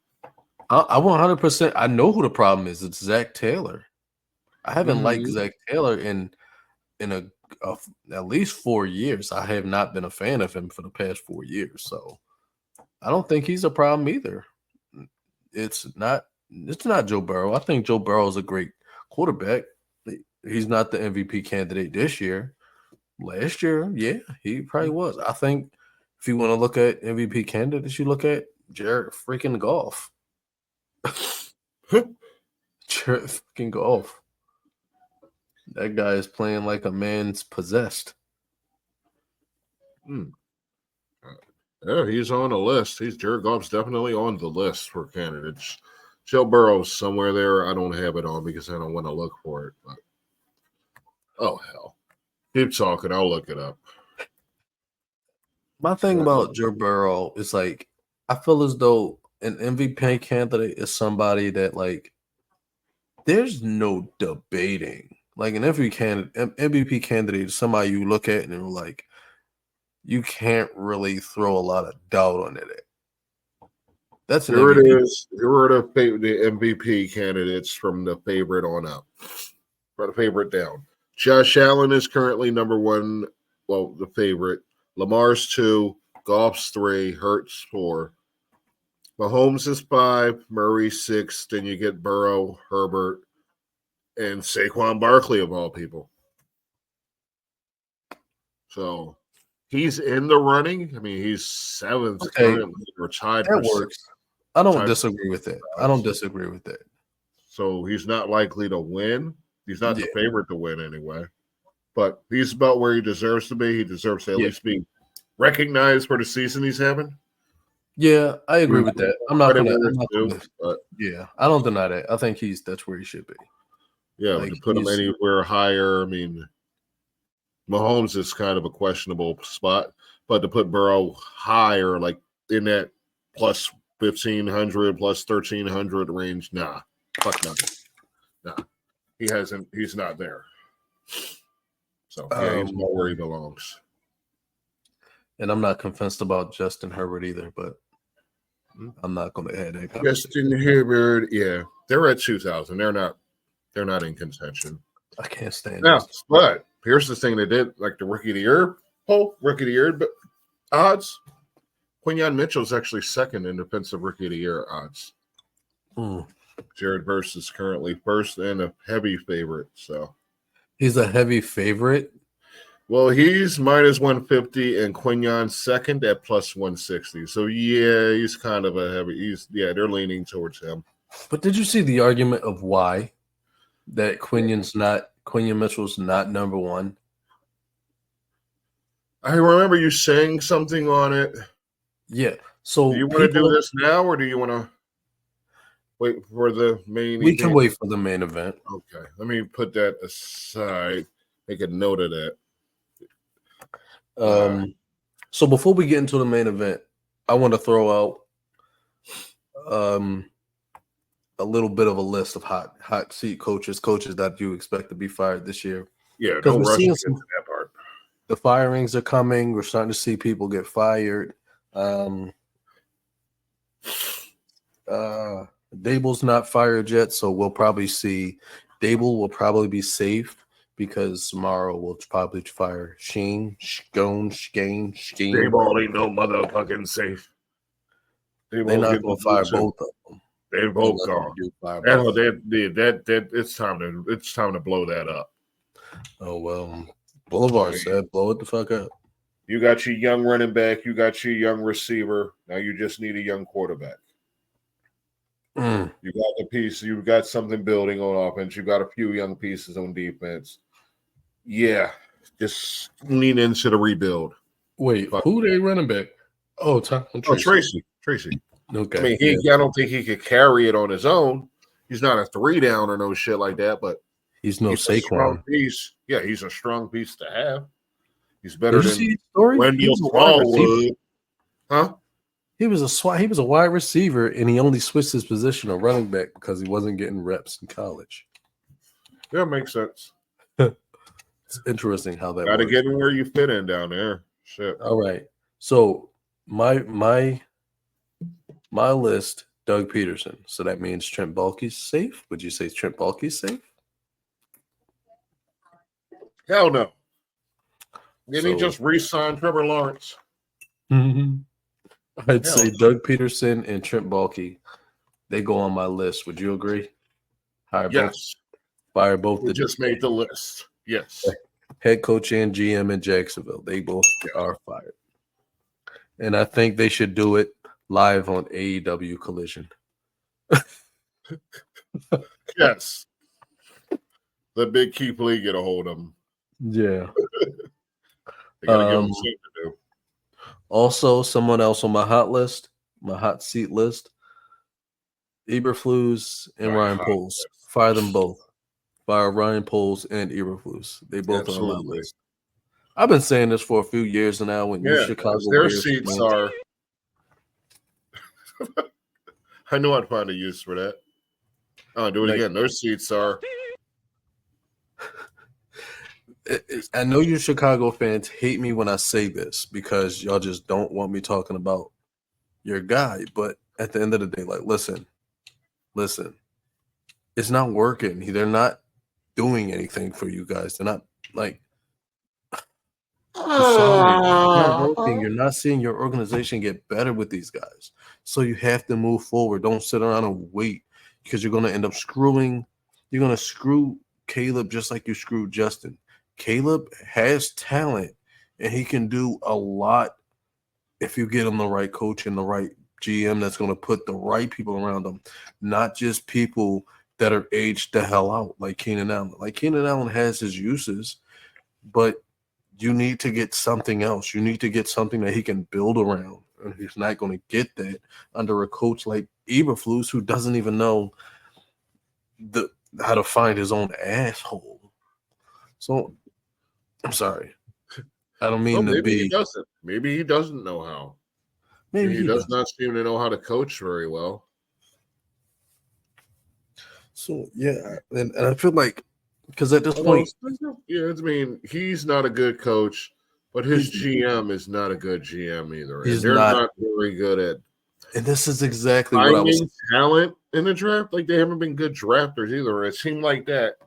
Speaker 1: I 100%. I know who the problem is. It's Zach Taylor. I haven't liked Zach Taylor in at least 4 years. I have not been a fan of him for the past 4 years. So I don't think he's a problem either. It's not Joe Burrow. I think Joe Burrow is a great quarterback. He's not the MVP candidate this year. Last year, yeah, he probably was. I think if you want to look at MVP candidates, you look at Jared freaking Goff. Jared freaking Goff. That guy is playing like a man's possessed.
Speaker 2: Yeah, he's on the list. Jared Goff's definitely on the list for candidates. Joe Burrow's somewhere there. I don't have it on because I don't want to look for it. But oh hell, keep talking. I'll look it up.
Speaker 1: My thing about Joe Burrow is like I feel as though an MVP candidate is somebody that like there's no debating. Like an MVP candidate is somebody you look at and you're like, you can't really throw a lot of doubt on it. That's an
Speaker 2: Here
Speaker 1: MVP.
Speaker 2: it is. Here are the MVP candidates from the favorite on up. For the favorite down. Josh Allen is currently number one. Well, the favorite. Lamar's 2. Goff's 3. Hurts 4. Mahomes is 5. Murray 6. Then you get Burrow, Herbert, and Saquon Barkley of all people. So he's in the running. I mean, he's 7th currently or tied.
Speaker 1: That works. I don't disagree with that. I don't disagree with that.
Speaker 2: So he's not likely to win. He's not the favorite to win anyway. But he's about where he deserves to be. He deserves to at least be recognized for the season he's having.
Speaker 1: Yeah, I agree with that. I'm not gonna.
Speaker 2: But
Speaker 1: yeah, I don't deny that. I think that's where he should be.
Speaker 2: Yeah, like to put him anywhere higher. I mean, Mahomes is kind of a questionable spot, but to put Burrow higher, like in that plus 1,500, plus 1,300 range, nah, fuck nothing. Nah, he's not there. So yeah, he's not where he belongs.
Speaker 1: And I'm not convinced about Justin Herbert either, but I'm not going to add that.
Speaker 2: Justin Herbert, yeah, they're at 2,000. They're not in contention.
Speaker 1: I can't stand
Speaker 2: now,
Speaker 1: this.
Speaker 2: But here's the thing they did, like the rookie of the year poll, rookie of the year odds. Quinyon Mitchell's actually second in defensive rookie of the year odds. Jared Verse is currently first and a heavy favorite. So
Speaker 1: he's a heavy favorite.
Speaker 2: Well, he's minus 150 and Quinyon's second at plus 160. So yeah, he's kind of a heavy. They're leaning towards him.
Speaker 1: But did you see the argument of why that Quinyon's not Quinion Mitchell's not number one.
Speaker 2: I remember you saying something on it.
Speaker 1: Yeah. So
Speaker 2: Do you want to do this now, or do you want to wait for the main event?
Speaker 1: We can wait for the main event.
Speaker 2: Okay. Let me put that aside. Make a note of that.
Speaker 1: So before we get into the main event, I want to throw out a little bit of a list of hot seat coaches that you expect to be fired this year.
Speaker 2: Yeah, no rush to get to that part.
Speaker 1: The firings are coming. We're starting to see people get fired. Dable's not fired yet, so we'll probably see Dable will probably be safe because tomorrow we'll probably fire Shane, Schone.
Speaker 2: Dable ain't no motherfucking safe.
Speaker 1: They're not going to fire both of them.
Speaker 2: They're both gone. It's time to blow that up.
Speaker 1: Oh well, Boulevard said blow it the fuck up.
Speaker 2: You got your young running back, you got your young receiver. Now you just need a young quarterback. You got the piece. You've got something building on offense. You've got a few young pieces on defense. Yeah, just lean into the rebuild.
Speaker 1: Wait, who they running back? Oh,
Speaker 2: Tracy.
Speaker 1: Okay.
Speaker 2: I mean, I don't think he could carry it on his own. He's not a 3-down or no shit like that, but
Speaker 1: he's no Saquon.
Speaker 2: Yeah, he's a strong piece to have. He's better than
Speaker 1: Wendell
Speaker 2: Smallwood. Huh?
Speaker 1: He was a wide receiver, and he only switched his position to running back because he wasn't getting reps in college.
Speaker 2: Yeah, makes sense.
Speaker 1: It's interesting how that
Speaker 2: gotta
Speaker 1: works.
Speaker 2: get in where you fit in down there. Shit.
Speaker 1: All right. So my list, Doug Peterson. So that means Trent Baalke's safe. Would you say Trent Baalke's safe?
Speaker 2: Hell no. Then he just re-signed Trevor Lawrence.
Speaker 1: I'd say Doug Peterson and Trent Baalke. They go on my list. Would you agree?
Speaker 2: Yes.
Speaker 1: Fire both.
Speaker 2: We just made the list. Yes.
Speaker 1: Head coach and GM in Jacksonville. They both are fired. And I think they should do it live on AEW Collision.
Speaker 2: Yes. The big key play get a hold of them.
Speaker 1: Yeah.
Speaker 2: They gotta give them something to do.
Speaker 1: Also, someone else on my hot seat list, Eberflus and Ryan Poles. Fire them both. Fire Ryan Poles and Eberflus. They both are on my list. I've been saying this for a few years now. When you Chicago
Speaker 2: their
Speaker 1: Bears
Speaker 2: seats are. I know I'd find a use for that. I'll do it again. Their seats are.
Speaker 1: I know you Chicago fans hate me when I say this because y'all just don't want me talking about your guy. But at the end of the day, like, listen, it's not working. They're not doing anything for you guys. They're not like, I'm sorry, it's not working. You're not seeing your organization get better with these guys. So you have to move forward. Don't sit around and wait because you're going to end up screwing. You're going to screw Caleb just like you screwed Justin. Caleb has talent, and he can do a lot if you get him the right coach and the right GM that's going to put the right people around him, not just people that are aged the hell out like Keenan Allen. Like Keenan Allen has his uses, but you need to get something else. You need to get something that he can build around, and he's not going to get that under a coach like Eberflus, who doesn't even know how to find his own asshole. So, I'm sorry. I don't mean to be.
Speaker 2: He doesn't. Maybe he doesn't know how. Maybe he does not seem to know how to coach very well.
Speaker 1: So yeah, and I feel like because at this point,
Speaker 2: I mean, he's not a good coach, but his GM is not a good GM either. They're not very good at.
Speaker 1: And this is exactly what I was
Speaker 2: talent in the draft. Like they haven't been good drafters either. It seemed like that.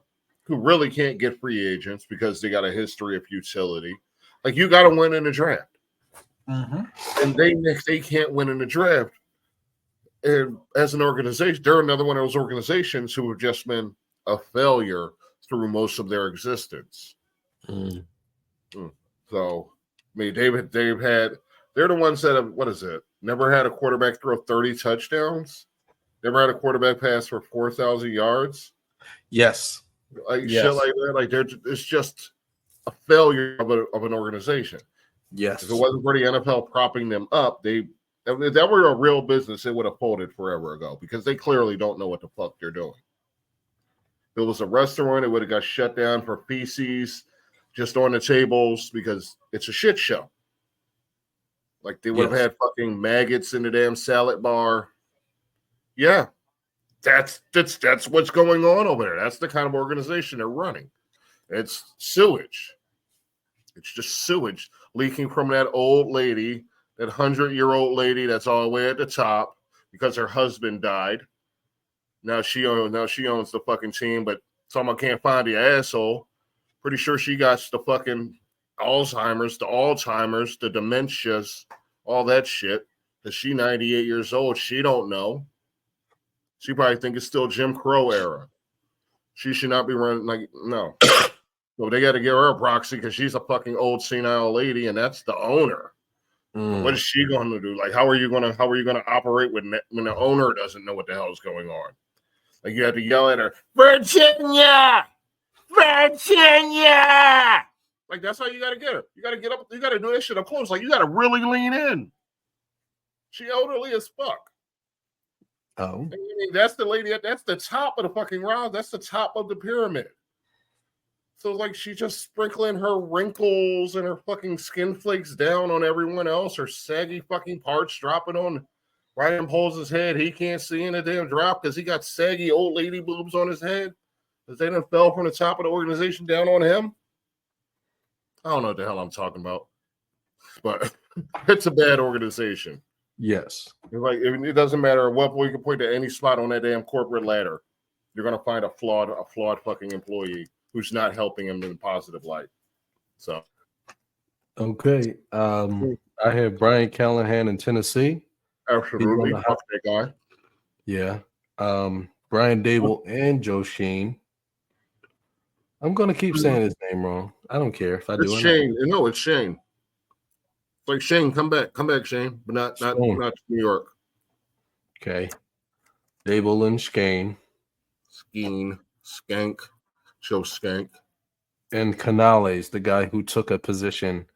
Speaker 2: Who really can't get free agents because they got a history of futility. Like you got to win in the draft, and they can't win in the draft. And as an organization, they're another one of those organizations who have just been a failure through most of their existence. So, I mean, they're the ones that have never had a quarterback throw 30 touchdowns, never had a quarterback pass for 4,000 yards.
Speaker 1: Yes.
Speaker 2: Like
Speaker 1: Yes.
Speaker 2: shit like that. Like it's just a failure of an organization.
Speaker 1: Yes.
Speaker 2: If it wasn't for the NFL propping them up, if that were a real business, it would have folded forever ago because they clearly don't know what the fuck they're doing. If it was a restaurant, it would have got shut down for feces just on the tables because it's a shit show. Like they would have had fucking maggots in the damn salad bar. Yeah. That's what's going on over there. That's the kind of organization they're running. It's sewage. It's just sewage leaking from that old lady, that 100-year-old lady that's all the way at the top because her husband died. Now she owns the fucking team, but someone can't find the asshole. Pretty sure she got the fucking Alzheimer's, the dementias, all that shit. Because she's 98 years old. She don't know. She probably think it's still Jim Crow era. She should not be running no. So they got to give her a proxy because she's a fucking old senile lady, and that's the owner. What is she going to do? Like, how are you going to operate when the owner doesn't know what the hell is going on? Like, you have to yell at her, Virginia. Like, that's how you got to get her. You got to get up. You got to do that shit up close. Like, you got to really lean in. She elderly as fuck.
Speaker 1: Oh,
Speaker 2: I mean, that's the lady. That's the top of the fucking round. That's the top of the pyramid. So like she's just sprinkling her wrinkles and her fucking skin flakes down on everyone else. Her saggy fucking parts dropping on Ryan Poles' head. He can't see in a damn drop because he got saggy old lady boobs on his head. Because they done fell from the top of the organization down on him. I don't know what the hell I'm talking about. But it's a bad organization.
Speaker 1: yes.
Speaker 2: Like it doesn't matter what we can point to any spot on that damn corporate ladder. You're gonna find a flawed fucking employee who's not helping him in a positive light. So
Speaker 1: Okay. I have Brian Callahan in Tennessee.
Speaker 2: absolutely fuck that guy.
Speaker 1: Yeah. Brian Dable and Joe Sheen. I'm gonna keep saying his name wrong. I don't care if I do.
Speaker 2: It's Shane. No, it's Shane. It's like Shane, come back, Shane, but not to New York.
Speaker 1: Okay. Dable and Skane.
Speaker 2: Skank, Joe Skank.
Speaker 1: And Canales, the guy who took a position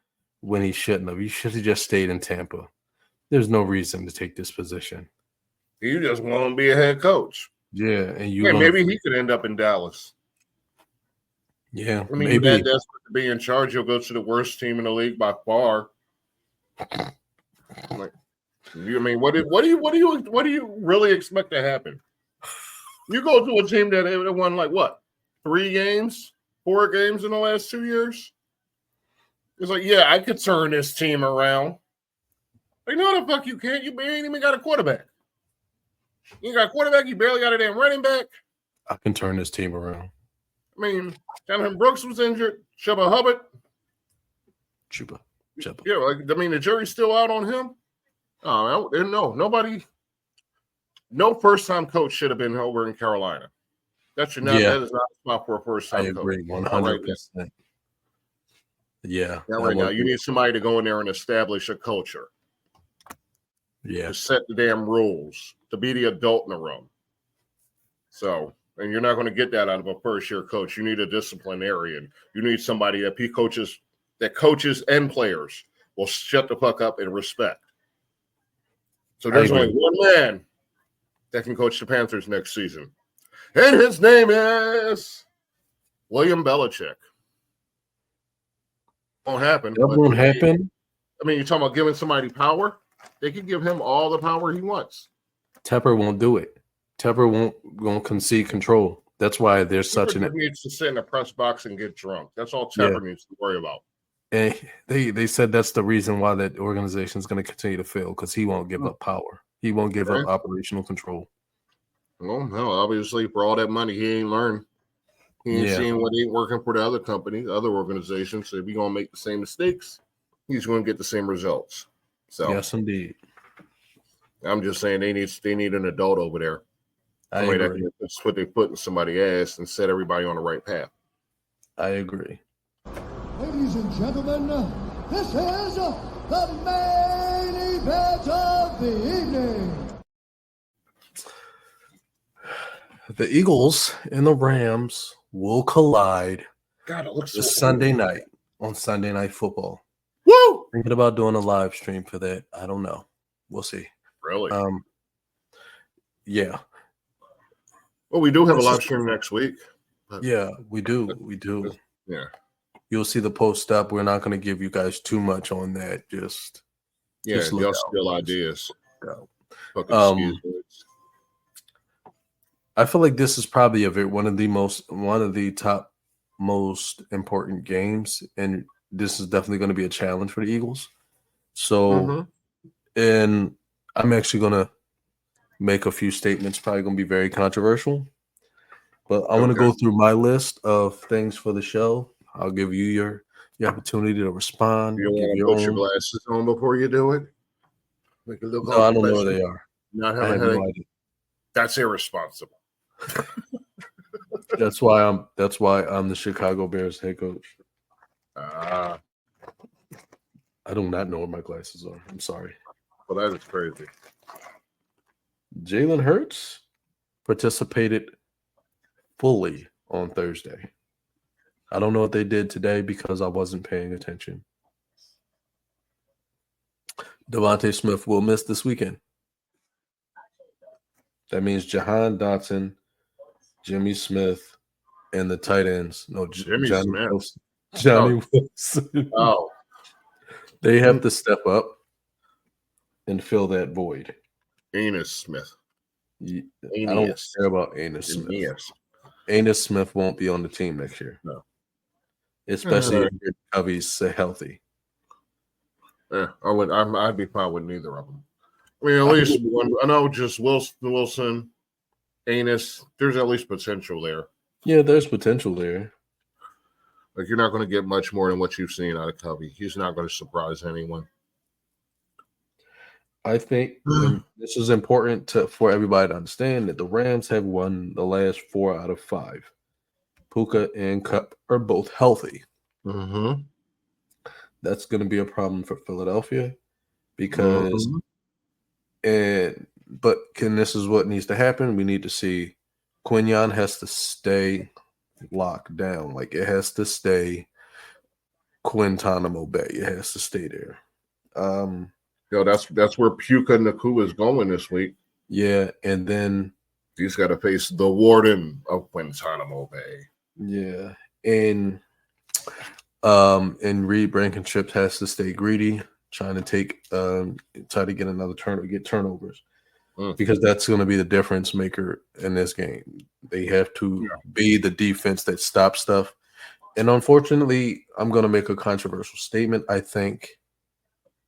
Speaker 1: when he shouldn't have. He should have just stayed in Tampa. There's no reason to take this position.
Speaker 2: You just want to be a head coach.
Speaker 1: Yeah, and
Speaker 2: maybe he could end up in Dallas.
Speaker 1: Yeah,
Speaker 2: I mean,
Speaker 1: maybe.
Speaker 2: that desperate to be in charge, you'll go to the worst team in the league by far. Like, what do you really expect to happen? You go to a team that won like what, 4 games in the last 2 years? It's like, yeah, I could turn this team around. Like, no, the fuck you can't. You ain't even got a quarterback. You ain't got a quarterback. You barely got a damn running back.
Speaker 1: I can turn this team around.
Speaker 2: I mean, Jonathan Brooks was injured. Chuba Hubbard.
Speaker 1: Chuba.
Speaker 2: Yeah, like the jury's still out on him. Oh, no, nobody. No first-time coach should have been over in Carolina. That is not a spot for a first-time coach.
Speaker 1: I agree, 100%. Yeah.
Speaker 2: Right now, you need somebody to go in there and establish a culture.
Speaker 1: Yeah.
Speaker 2: To set the damn rules, to be the adult in the room. So, and you're not going to get that out of a first-year coach. You need a disciplinarian. You need somebody that coaches and players will shut the fuck up and respect. So there's only one man that can coach the Panthers next season. And his name is William Belichick. Won't happen.
Speaker 1: That won't happen.
Speaker 2: I mean, you're talking about giving somebody power? They can give him all the power he wants.
Speaker 1: Tepper won't do it. Tepper won't concede control. That's why there's such an.
Speaker 2: He needs to sit in a press box and get drunk. That's all Tepper needs to worry about.
Speaker 1: And they said that's the reason why that organization is going to continue to fail, because he won't give up power. He won't give up operational control.
Speaker 2: Well, no, obviously for all that money, he ain't learned. He ain't seeing what ain't working for the other companies, other organizations. So if he's going to make the same mistakes, he's going to get the same results. So
Speaker 1: yes, indeed.
Speaker 2: I'm just saying they need an adult over there.
Speaker 1: I agree.
Speaker 2: That can put their foot in somebody's ass and set everybody on the right path.
Speaker 1: I agree.
Speaker 4: Ladies and gentlemen, this is the main event of the evening.
Speaker 1: The Eagles and the Rams will collide
Speaker 2: God, it looks
Speaker 1: this
Speaker 2: so
Speaker 1: Sunday night on Sunday Night Football.
Speaker 2: Woo!
Speaker 1: Thinking about doing a live stream for that. I don't know. We'll see.
Speaker 2: Really?
Speaker 1: Yeah.
Speaker 2: Well, we do have a
Speaker 1: Let's
Speaker 2: live
Speaker 1: just-
Speaker 2: stream next week. But
Speaker 1: Yeah, we do. We do.
Speaker 2: yeah.
Speaker 1: You'll see the post up. We're not going to give you guys too much on that. Just
Speaker 2: Yeah,
Speaker 1: look
Speaker 2: y'all
Speaker 1: out.
Speaker 2: steal ideas.
Speaker 1: go.
Speaker 2: Fucking excuse me.
Speaker 1: I feel like this is probably one of the top most important games, and this is definitely going to be a challenge for the Eagles. So,
Speaker 2: Mhm.
Speaker 1: and I'm actually going to make a few statements, probably going to be very controversial, but I want to
Speaker 2: Okay.
Speaker 1: go through my list of things for the show. I'll give you your opportunity to respond.
Speaker 2: You
Speaker 1: Give
Speaker 2: want to
Speaker 1: your
Speaker 2: put your
Speaker 1: own.
Speaker 2: glasses on before you do it? Make it look
Speaker 1: No, I don't know where
Speaker 2: unprofessional.
Speaker 1: they are.
Speaker 2: Not
Speaker 1: I
Speaker 2: have a
Speaker 1: have
Speaker 2: headache.
Speaker 1: no idea.
Speaker 2: That's irresponsible.
Speaker 1: That's why I'm the Chicago Bears head coach.
Speaker 2: Ah,
Speaker 1: I do not know where my glasses are. I'm sorry.
Speaker 2: well, that is crazy.
Speaker 1: Jalen Hurts participated fully on Thursday. I don't know what they did today because I wasn't paying attention. Devontae Smith will miss this weekend. That means Jahan Dotson, Jimmy Smith, and the tight ends. No,
Speaker 2: Jimmy
Speaker 1: Johnny
Speaker 2: Smith.
Speaker 1: Wilson. Johnny Wilson.
Speaker 2: Oh,
Speaker 1: They have to step up and fill that void.
Speaker 2: Enos Smith.
Speaker 1: I don't
Speaker 2: Aeneas.
Speaker 1: care about Anus Smith.
Speaker 2: Aeneas.
Speaker 1: Anus Smith won't be on the team next year.
Speaker 2: No.
Speaker 1: Especially if Covey's healthy.
Speaker 2: Yeah, I'd be fine with neither of them. I mean, at least one. I know just Wilson, Anus. There's at least potential there.
Speaker 1: Yeah, there's potential there.
Speaker 2: Like you're not going to get much more than what you've seen out of Covey. He's not going to surprise anyone.
Speaker 1: I think this is important for everybody to understand that the Rams have won the last 4 out of 5. Puka and Cup are both healthy.
Speaker 2: Mm-hmm.
Speaker 1: That's going to be a problem for Philadelphia because, this is what needs to happen. We need to see Quinyon has to stay locked down. Like it has to stay Guantanamo Bay. It has to stay there.
Speaker 2: That's where Puka Nakua is going this week.
Speaker 1: Yeah, and then
Speaker 2: he's got to face the warden of Guantanamo Bay.
Speaker 1: Yeah, and Reed Blankenship has to stay greedy, trying to try to get another get turnovers, because that's going to be the difference maker in this game. They have to be the defense that stops stuff. And unfortunately, I'm going to make a controversial statement. I think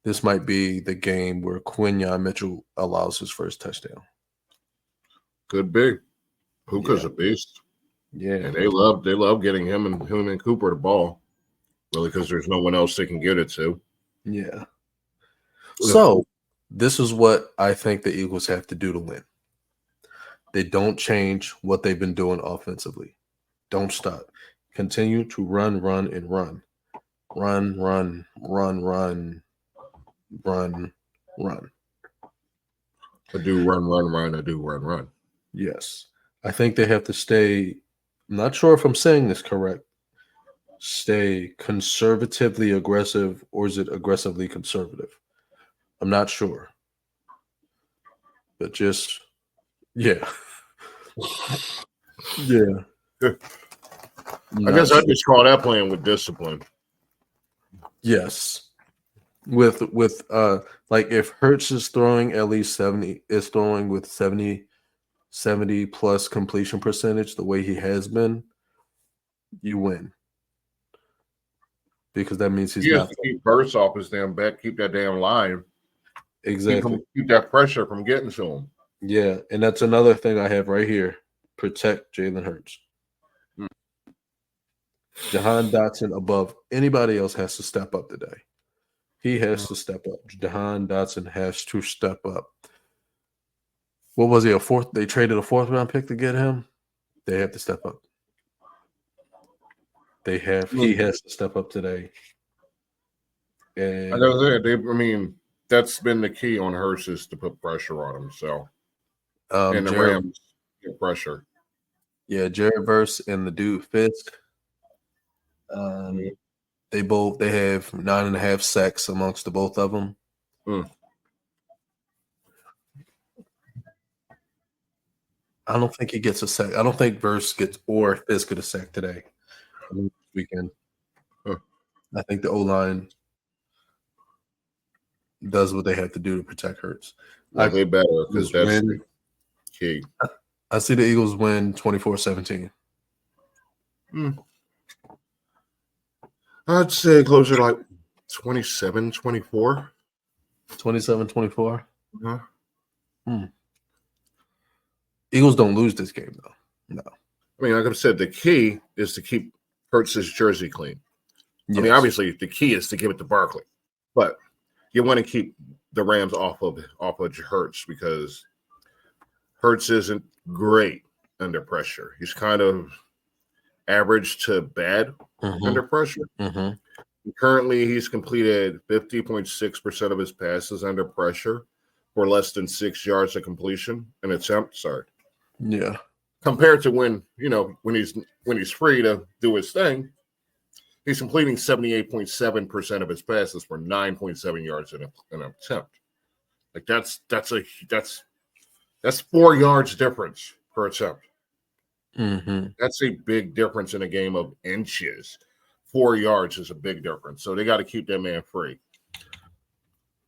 Speaker 1: this might be the game where Quinyon Mitchell allows his first touchdown.
Speaker 2: Could be. Puka's a beast.
Speaker 1: Yeah,
Speaker 2: and they love getting him and Cooper the ball, really, because there's no one else they can get it to.
Speaker 1: Yeah. So this is what I think the Eagles have to do to win. They don't change what they've been doing offensively. Don't stop. Continue to run, and run. Run.
Speaker 2: I do run. I do run.
Speaker 1: Yes. I think they have to stay, I'm not sure if I'm saying this correct, stay conservatively aggressive, or is it aggressively conservative? I'm not sure. But just, yeah. Yeah.
Speaker 2: I guess I'd just call that playing with discipline.
Speaker 1: Yes. With like if Hurts is throwing at least 70, is throwing with 70 plus completion percentage the way he has been, you win. Because that means
Speaker 2: he has to keep Hurts off his damn back, keep that damn line.
Speaker 1: Exactly.
Speaker 2: Keep that pressure from getting to him.
Speaker 1: Yeah, and that's another thing I have right here. Protect Jalen Hurts. Jahan Dotson above anybody else has to step up today. He has to step up. Jahan Dotson has to step up. What was he, they traded a 4th round pick to get him? They have to step up. He has to step up today. And
Speaker 2: that's been the key on Hurts is to put pressure on him. So, and the
Speaker 1: Jared,
Speaker 2: Rams get pressure.
Speaker 1: Yeah, Jared Verse and the dude Fisk. They have 9.5 sacks amongst the both of them.
Speaker 2: Mm.
Speaker 1: I don't think he gets a sack. I don't think Verse gets or Fisk get a sack today. Weekend.
Speaker 2: Huh.
Speaker 1: I think the O-line does what they have to do to protect Hurts.
Speaker 2: Well, they better because that's
Speaker 1: win.
Speaker 2: the key.
Speaker 1: I see the Eagles win 24-17.
Speaker 2: I'd say closer to like 27-24.
Speaker 1: 27-24.
Speaker 2: Uh-huh.
Speaker 1: Eagles don't lose this game, though. No.
Speaker 2: I mean, like I said, the key is to keep Hurts' jersey clean.
Speaker 1: Yes.
Speaker 2: I mean, obviously, the key is to give it to Barkley, but you want to keep the Rams off of Hurts because Hurts isn't great under pressure. He's kind of average to bad under pressure. Currently, he's completed 50.6% of his passes under pressure for less than 6 yards of completion an attempt. Sorry.
Speaker 1: Yeah.
Speaker 2: Compared to when he's free to do his thing, he's completing 78.7% of his passes for 9.7 yards in an attempt. Like that's 4 yards difference per attempt. That's a big difference in a game of inches. 4 yards is a big difference. So they got to keep that man free.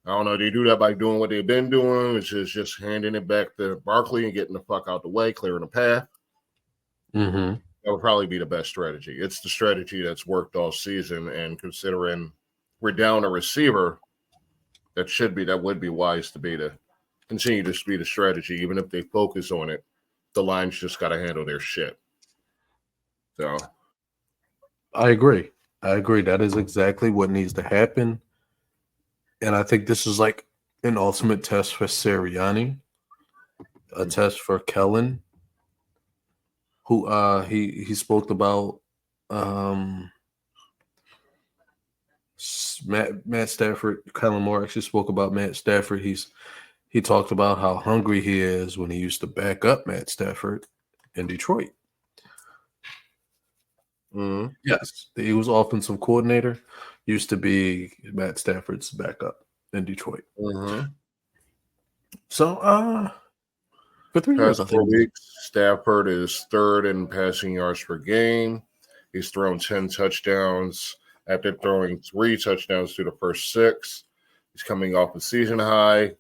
Speaker 2: I don't know. They do that by doing what they've been doing, which is just handing it back to Barkley and getting the fuck out the way, clearing the path. That would probably be the best strategy. It's the strategy that's worked all season, and considering we're down a receiver, that would be wise to continue to be the strategy, even if they focus on it. The line's just got to handle their shit. So,
Speaker 1: I agree. That is exactly what needs to happen. And I think this is like an ultimate test for Sirianni, a test for Kellen, who he spoke about Matt Stafford. Kellen Moore actually spoke about Matt Stafford. He talked about how hungry he is when he used to back up Matt Stafford in Detroit. Yes, the Eagles offensive coordinator used to be Matt Stafford's backup in Detroit. So, for 3 years,
Speaker 2: past 4 weeks, Stafford is third in passing yards per game. He's thrown 10 touchdowns after throwing 3 touchdowns through the first 6. He's coming off a season high,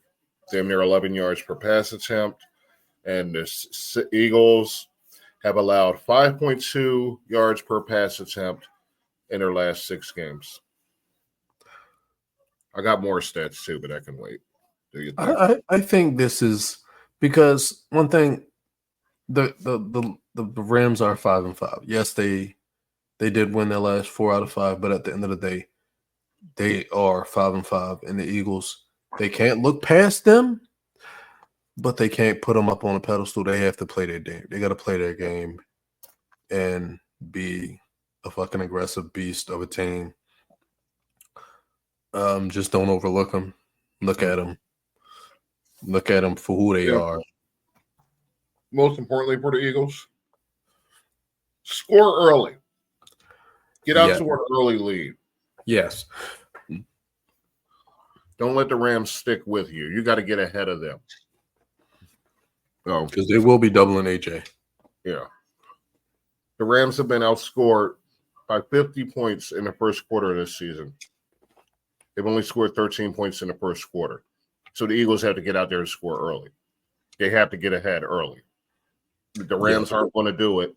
Speaker 2: damn near 11 yards per pass attempt. And the Eagles have allowed 5.2 yards per pass attempt in their last 6 games. I got more stats too, but I can wait.
Speaker 1: I think this is because one thing, the Rams are 5-5. Yes, they did win their last 4 out of 5, but at the end of the day, they are 5-5, and the Eagles, they can't look past them, but they can't put them up on a pedestal. They have to play their game. They got to play their game and be a fucking aggressive beast of a team. Just don't overlook them. Look at them. Look at them for who they are.
Speaker 2: Most importantly for the Eagles, score early. Get out to an early lead.
Speaker 1: Yes.
Speaker 2: Don't let the Rams stick with you. You got to get ahead of them.
Speaker 1: Because they will be doubling AJ.
Speaker 2: Yeah. The Rams have been outscored by 50 points in the first quarter of this season. They've only scored 13 points in the first quarter. So the Eagles have to get out there and score early. They have to get ahead early. The Rams aren't going to do it,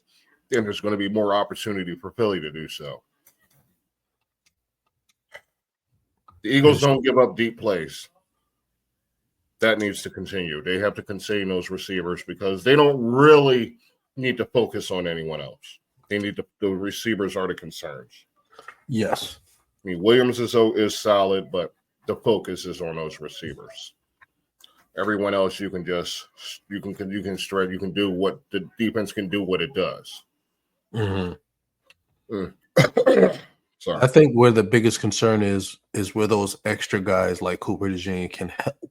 Speaker 2: then there's going to be more opportunity for Philly to do so. The Eagles don't give up deep plays. That needs to continue. They have to contain those receivers because they don't really need to focus on anyone else. They need the receivers are the concerns.
Speaker 1: Yes.
Speaker 2: I mean, Williams is solid, but the focus is on those receivers. Everyone else, you can do what the defense can do what it does. Sorry.
Speaker 1: I think where the biggest concern is where those extra guys like Cooper DeJean can help.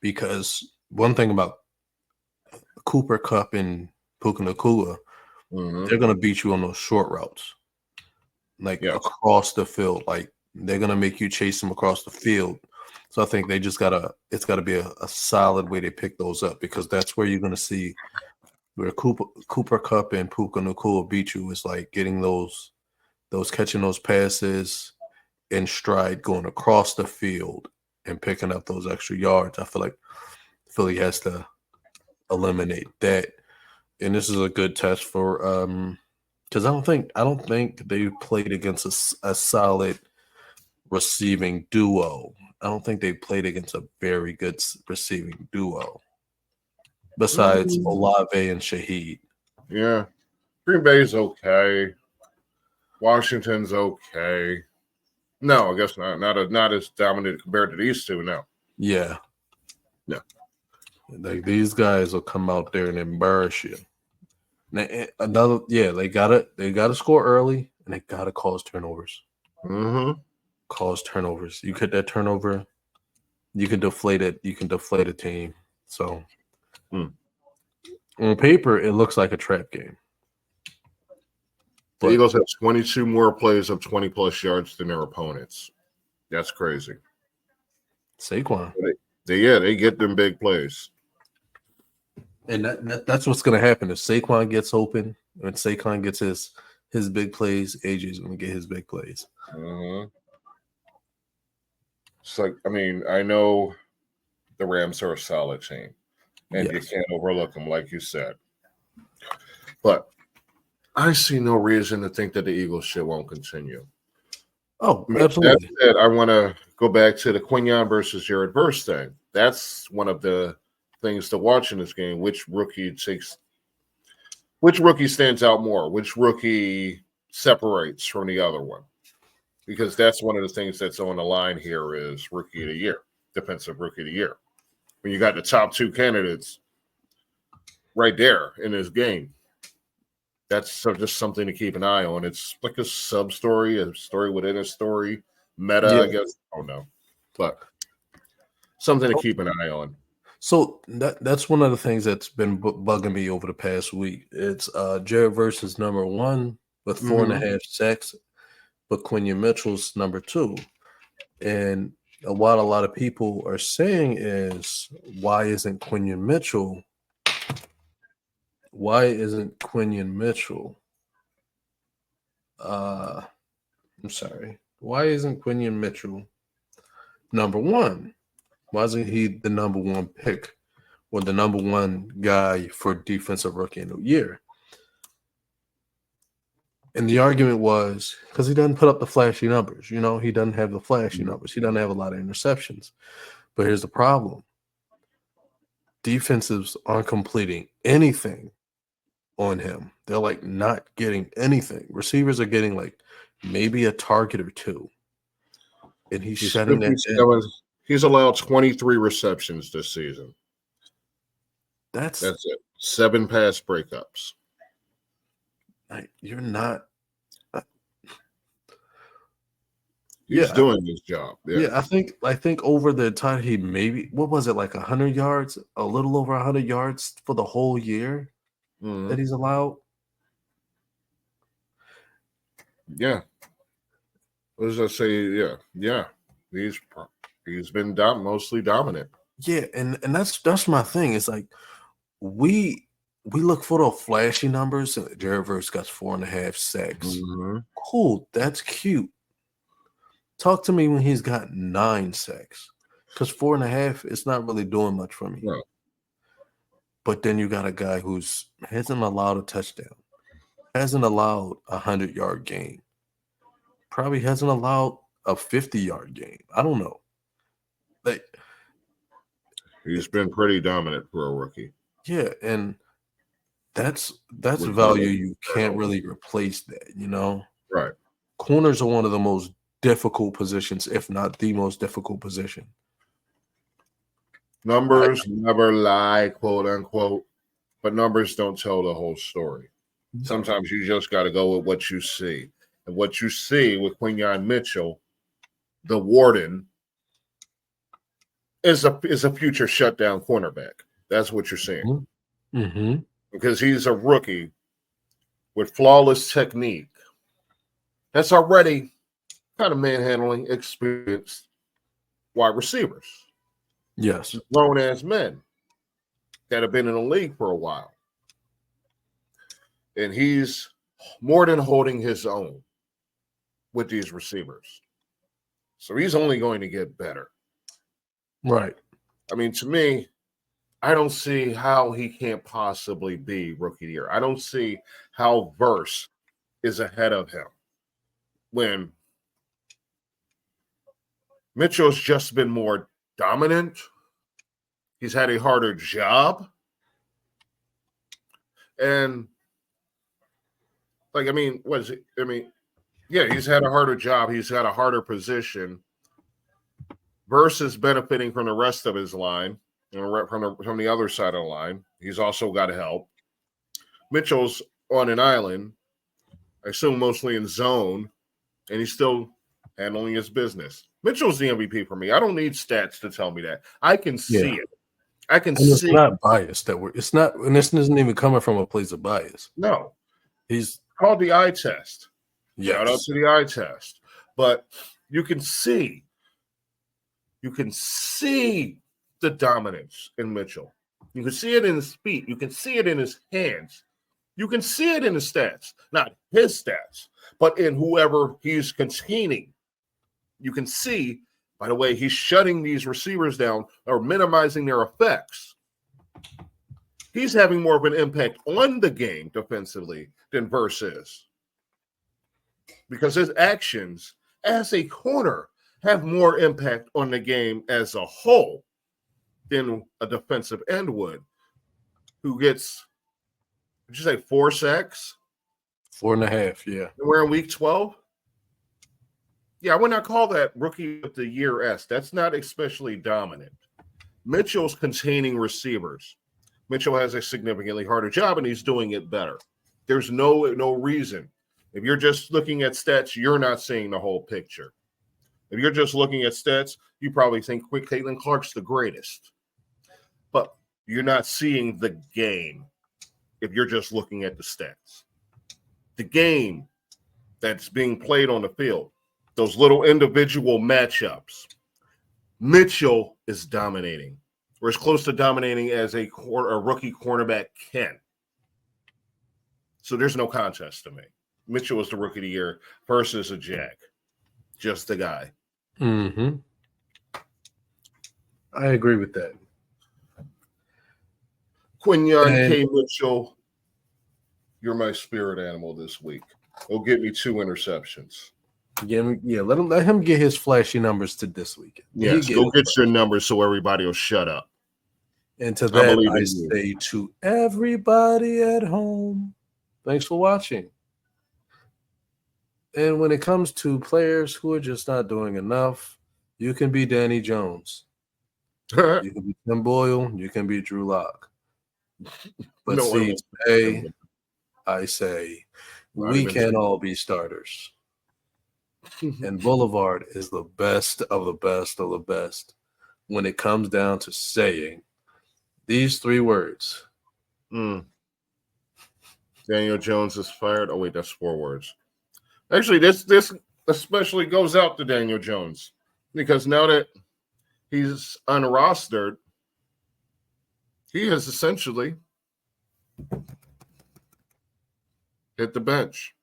Speaker 1: Because one thing about Cooper, Kupp, and Puka Nacua, they're going to beat you on those short routes, like
Speaker 2: Yes.
Speaker 1: across the field. Like they're going to make you chase them across the field. So I think they just it's got to be a solid way they pick those up, because that's where you're going to see where Cooper Kupp and Puka Nacua beat you. Is like getting those catching those passes in stride, going across the field and picking up those extra yards. I feel like Philly has to eliminate that. And this is a good test for because I don't think they played against a solid receiving duo. I don't think they played against a very good receiving duo besides Olave and Shaheed.
Speaker 2: Yeah. Green Bay's okay. Washington's okay. No, I guess not. Not as dominant compared to these two. No.
Speaker 1: Yeah.
Speaker 2: No.
Speaker 1: Like these guys will come out there and embarrass you. They gotta score early, and they gotta cause turnovers.
Speaker 2: Mm-hmm.
Speaker 1: Cause turnovers. You get that turnover, you can deflate it. You can deflate a team. So on paper, it looks like a trap game.
Speaker 2: The Eagles have 22 more plays of 20-plus yards than their opponents. That's crazy.
Speaker 1: Saquon.
Speaker 2: They get them big plays.
Speaker 1: And that's what's going to happen. If Saquon gets open, when Saquon gets his big plays, AJ's going to get his big plays.
Speaker 2: Mm-hmm. It's like, I mean, I know the Rams are a solid team, and you can't overlook them, like you said. But I see no reason to think that the Eagles shit won't continue.
Speaker 1: Oh, absolutely.
Speaker 2: That said, I want to go back to the Quinyon versus Jared Verse thing. That's one of the things to watch in this game. Which rookie stands out more? Which rookie separates from the other one? Because that's one of the things that's on the line here is Rookie of the Year, Defensive Rookie of the Year. When you got the top two candidates right there in this game, that's just something to keep an eye on. It's like a sub-story, a story within a story, meta, I guess. I don't know. But something to keep an eye on.
Speaker 1: So that's one of the things that's been bugging me over the past week. It's Jared Verse's number one with 4.5 sacks, but Quinyon Mitchell's number 2. And what a lot of people are saying is, why isn't Quinyon Mitchell? I'm sorry. Why isn't Quinyon Mitchell number 1? Why isn't he the number 1 pick or the number 1 guy for Defensive Rookie of the Year? And the argument was because he doesn't put up the flashy numbers. You know, he doesn't have the flashy numbers. He doesn't have a lot of interceptions. But here's the problem. Defensives aren't completing anything on him. They're like not getting anything. Receivers are getting like maybe a target or 2. And he's shutting that down.
Speaker 2: He's allowed 23 receptions this season.
Speaker 1: That's
Speaker 2: it. 7 pass breakups.
Speaker 1: Like, you're not.
Speaker 2: He's doing his job.
Speaker 1: Yeah, I think over the time he maybe, what was it, like 100 yards, a little over 100 yards for the whole year that he's allowed.
Speaker 2: Yeah. What does that say? Yeah. He's been mostly dominant.
Speaker 1: Yeah, and that's my thing. It's like we look for the flashy numbers. Jared Verse got 4.5 sacks. Cool, that's cute. Talk to me when he's got 9 sacks, because 4.5 is not really doing much for me.
Speaker 2: No.
Speaker 1: But then you got a guy who's hasn't allowed a touchdown, hasn't allowed a 100-yard game, probably hasn't allowed a 50-yard game. I don't know. Like,
Speaker 2: he's been pretty dominant for a rookie.
Speaker 1: Yeah, and that's value. You can't really replace that, you know?
Speaker 2: Right.
Speaker 1: Corners are one of the most difficult positions, if not the most difficult position.
Speaker 2: Numbers never lie, quote unquote, but numbers don't tell the whole story. Sometimes you just got to go with what you see. And what you see with Quinyon Mitchell, the warden, is a future shutdown cornerback. That's what you're seeing.
Speaker 1: Mm-hmm.
Speaker 2: Because he's a rookie with flawless technique that's already kind of manhandling experienced wide receivers,
Speaker 1: Yes.
Speaker 2: grown ass men that have been in the league for a while. And he's more than holding his own with these receivers. So he's only going to get better.
Speaker 1: Right.
Speaker 2: I mean, to me, I don't see how he can't possibly be rookie of the year. I don't see how Verse is ahead of him when Mitchell's just been more dominant. He's had a harder job. And, like, I mean, what is it? I mean, yeah, he's had a harder job. He's got a harder position. Verse is benefiting from the rest of his line, from the other side of the line. He's also got help. Mitchell's on an island, I assume mostly in zone, and he's still handling his business. Mitchell's the MVP for me. I don't need stats to tell me that. I can see it. I can
Speaker 1: And it's
Speaker 2: see
Speaker 1: not biased it's not, and this isn't even coming from a place of bias.
Speaker 2: No.
Speaker 1: He's
Speaker 2: called the eye test.
Speaker 1: yes.
Speaker 2: Shout out to the eye test. But you can see the dominance in Mitchell. You can see it in his feet. You can see it in his hands. You can see it in his stats. Not his stats, but in whoever he's containing. You can see, by the way, he's shutting these receivers down or minimizing their effects. He's having more of an impact on the game defensively than Verse is. Because his actions as a corner have more impact on the game as a whole than a defensive end would, who gets, did you say 4 sacks?
Speaker 1: 4.5, yeah.
Speaker 2: And we're in week 12? Yeah, I would not call that rookie of the year-esque. That's not especially dominant. Mitchell's containing receivers. Mitchell has a significantly harder job, and he's doing it better. There's no reason. If you're just looking at stats, you're not seeing the whole picture. If you're just looking at stats, you probably think Caitlin Clark's the greatest. But you're not seeing the game if you're just looking at the stats. The game that's being played on the field, those little individual matchups, Mitchell is dominating. Or as close to dominating as a rookie cornerback can. So there's no contest to me. Mitchell is the rookie of the year versus a Jack. Just the guy.
Speaker 1: Mm-hmm. I agree with that.
Speaker 2: Quinyon K. Mitchell, you're my spirit animal this week. He'll get me 2 interceptions.
Speaker 1: Let him get his flashy numbers to this weekend.
Speaker 2: Yes, go get your numbers so everybody will shut up.
Speaker 1: And to that, I say to everybody at home, thanks for watching. And when it comes to players who are just not doing enough, you can be Danny Jones. You can be Tim Boyle. You can be Drew Lock. But
Speaker 2: No,
Speaker 1: I say, we can all be starters. And Boulevard is the best of the best of the best when it comes down to saying these 3 words.
Speaker 2: Daniel Jones is fired. Oh, wait, that's 4 words. Actually, this especially goes out to Daniel Jones because now that he's unrostered, he has essentially hit the bench.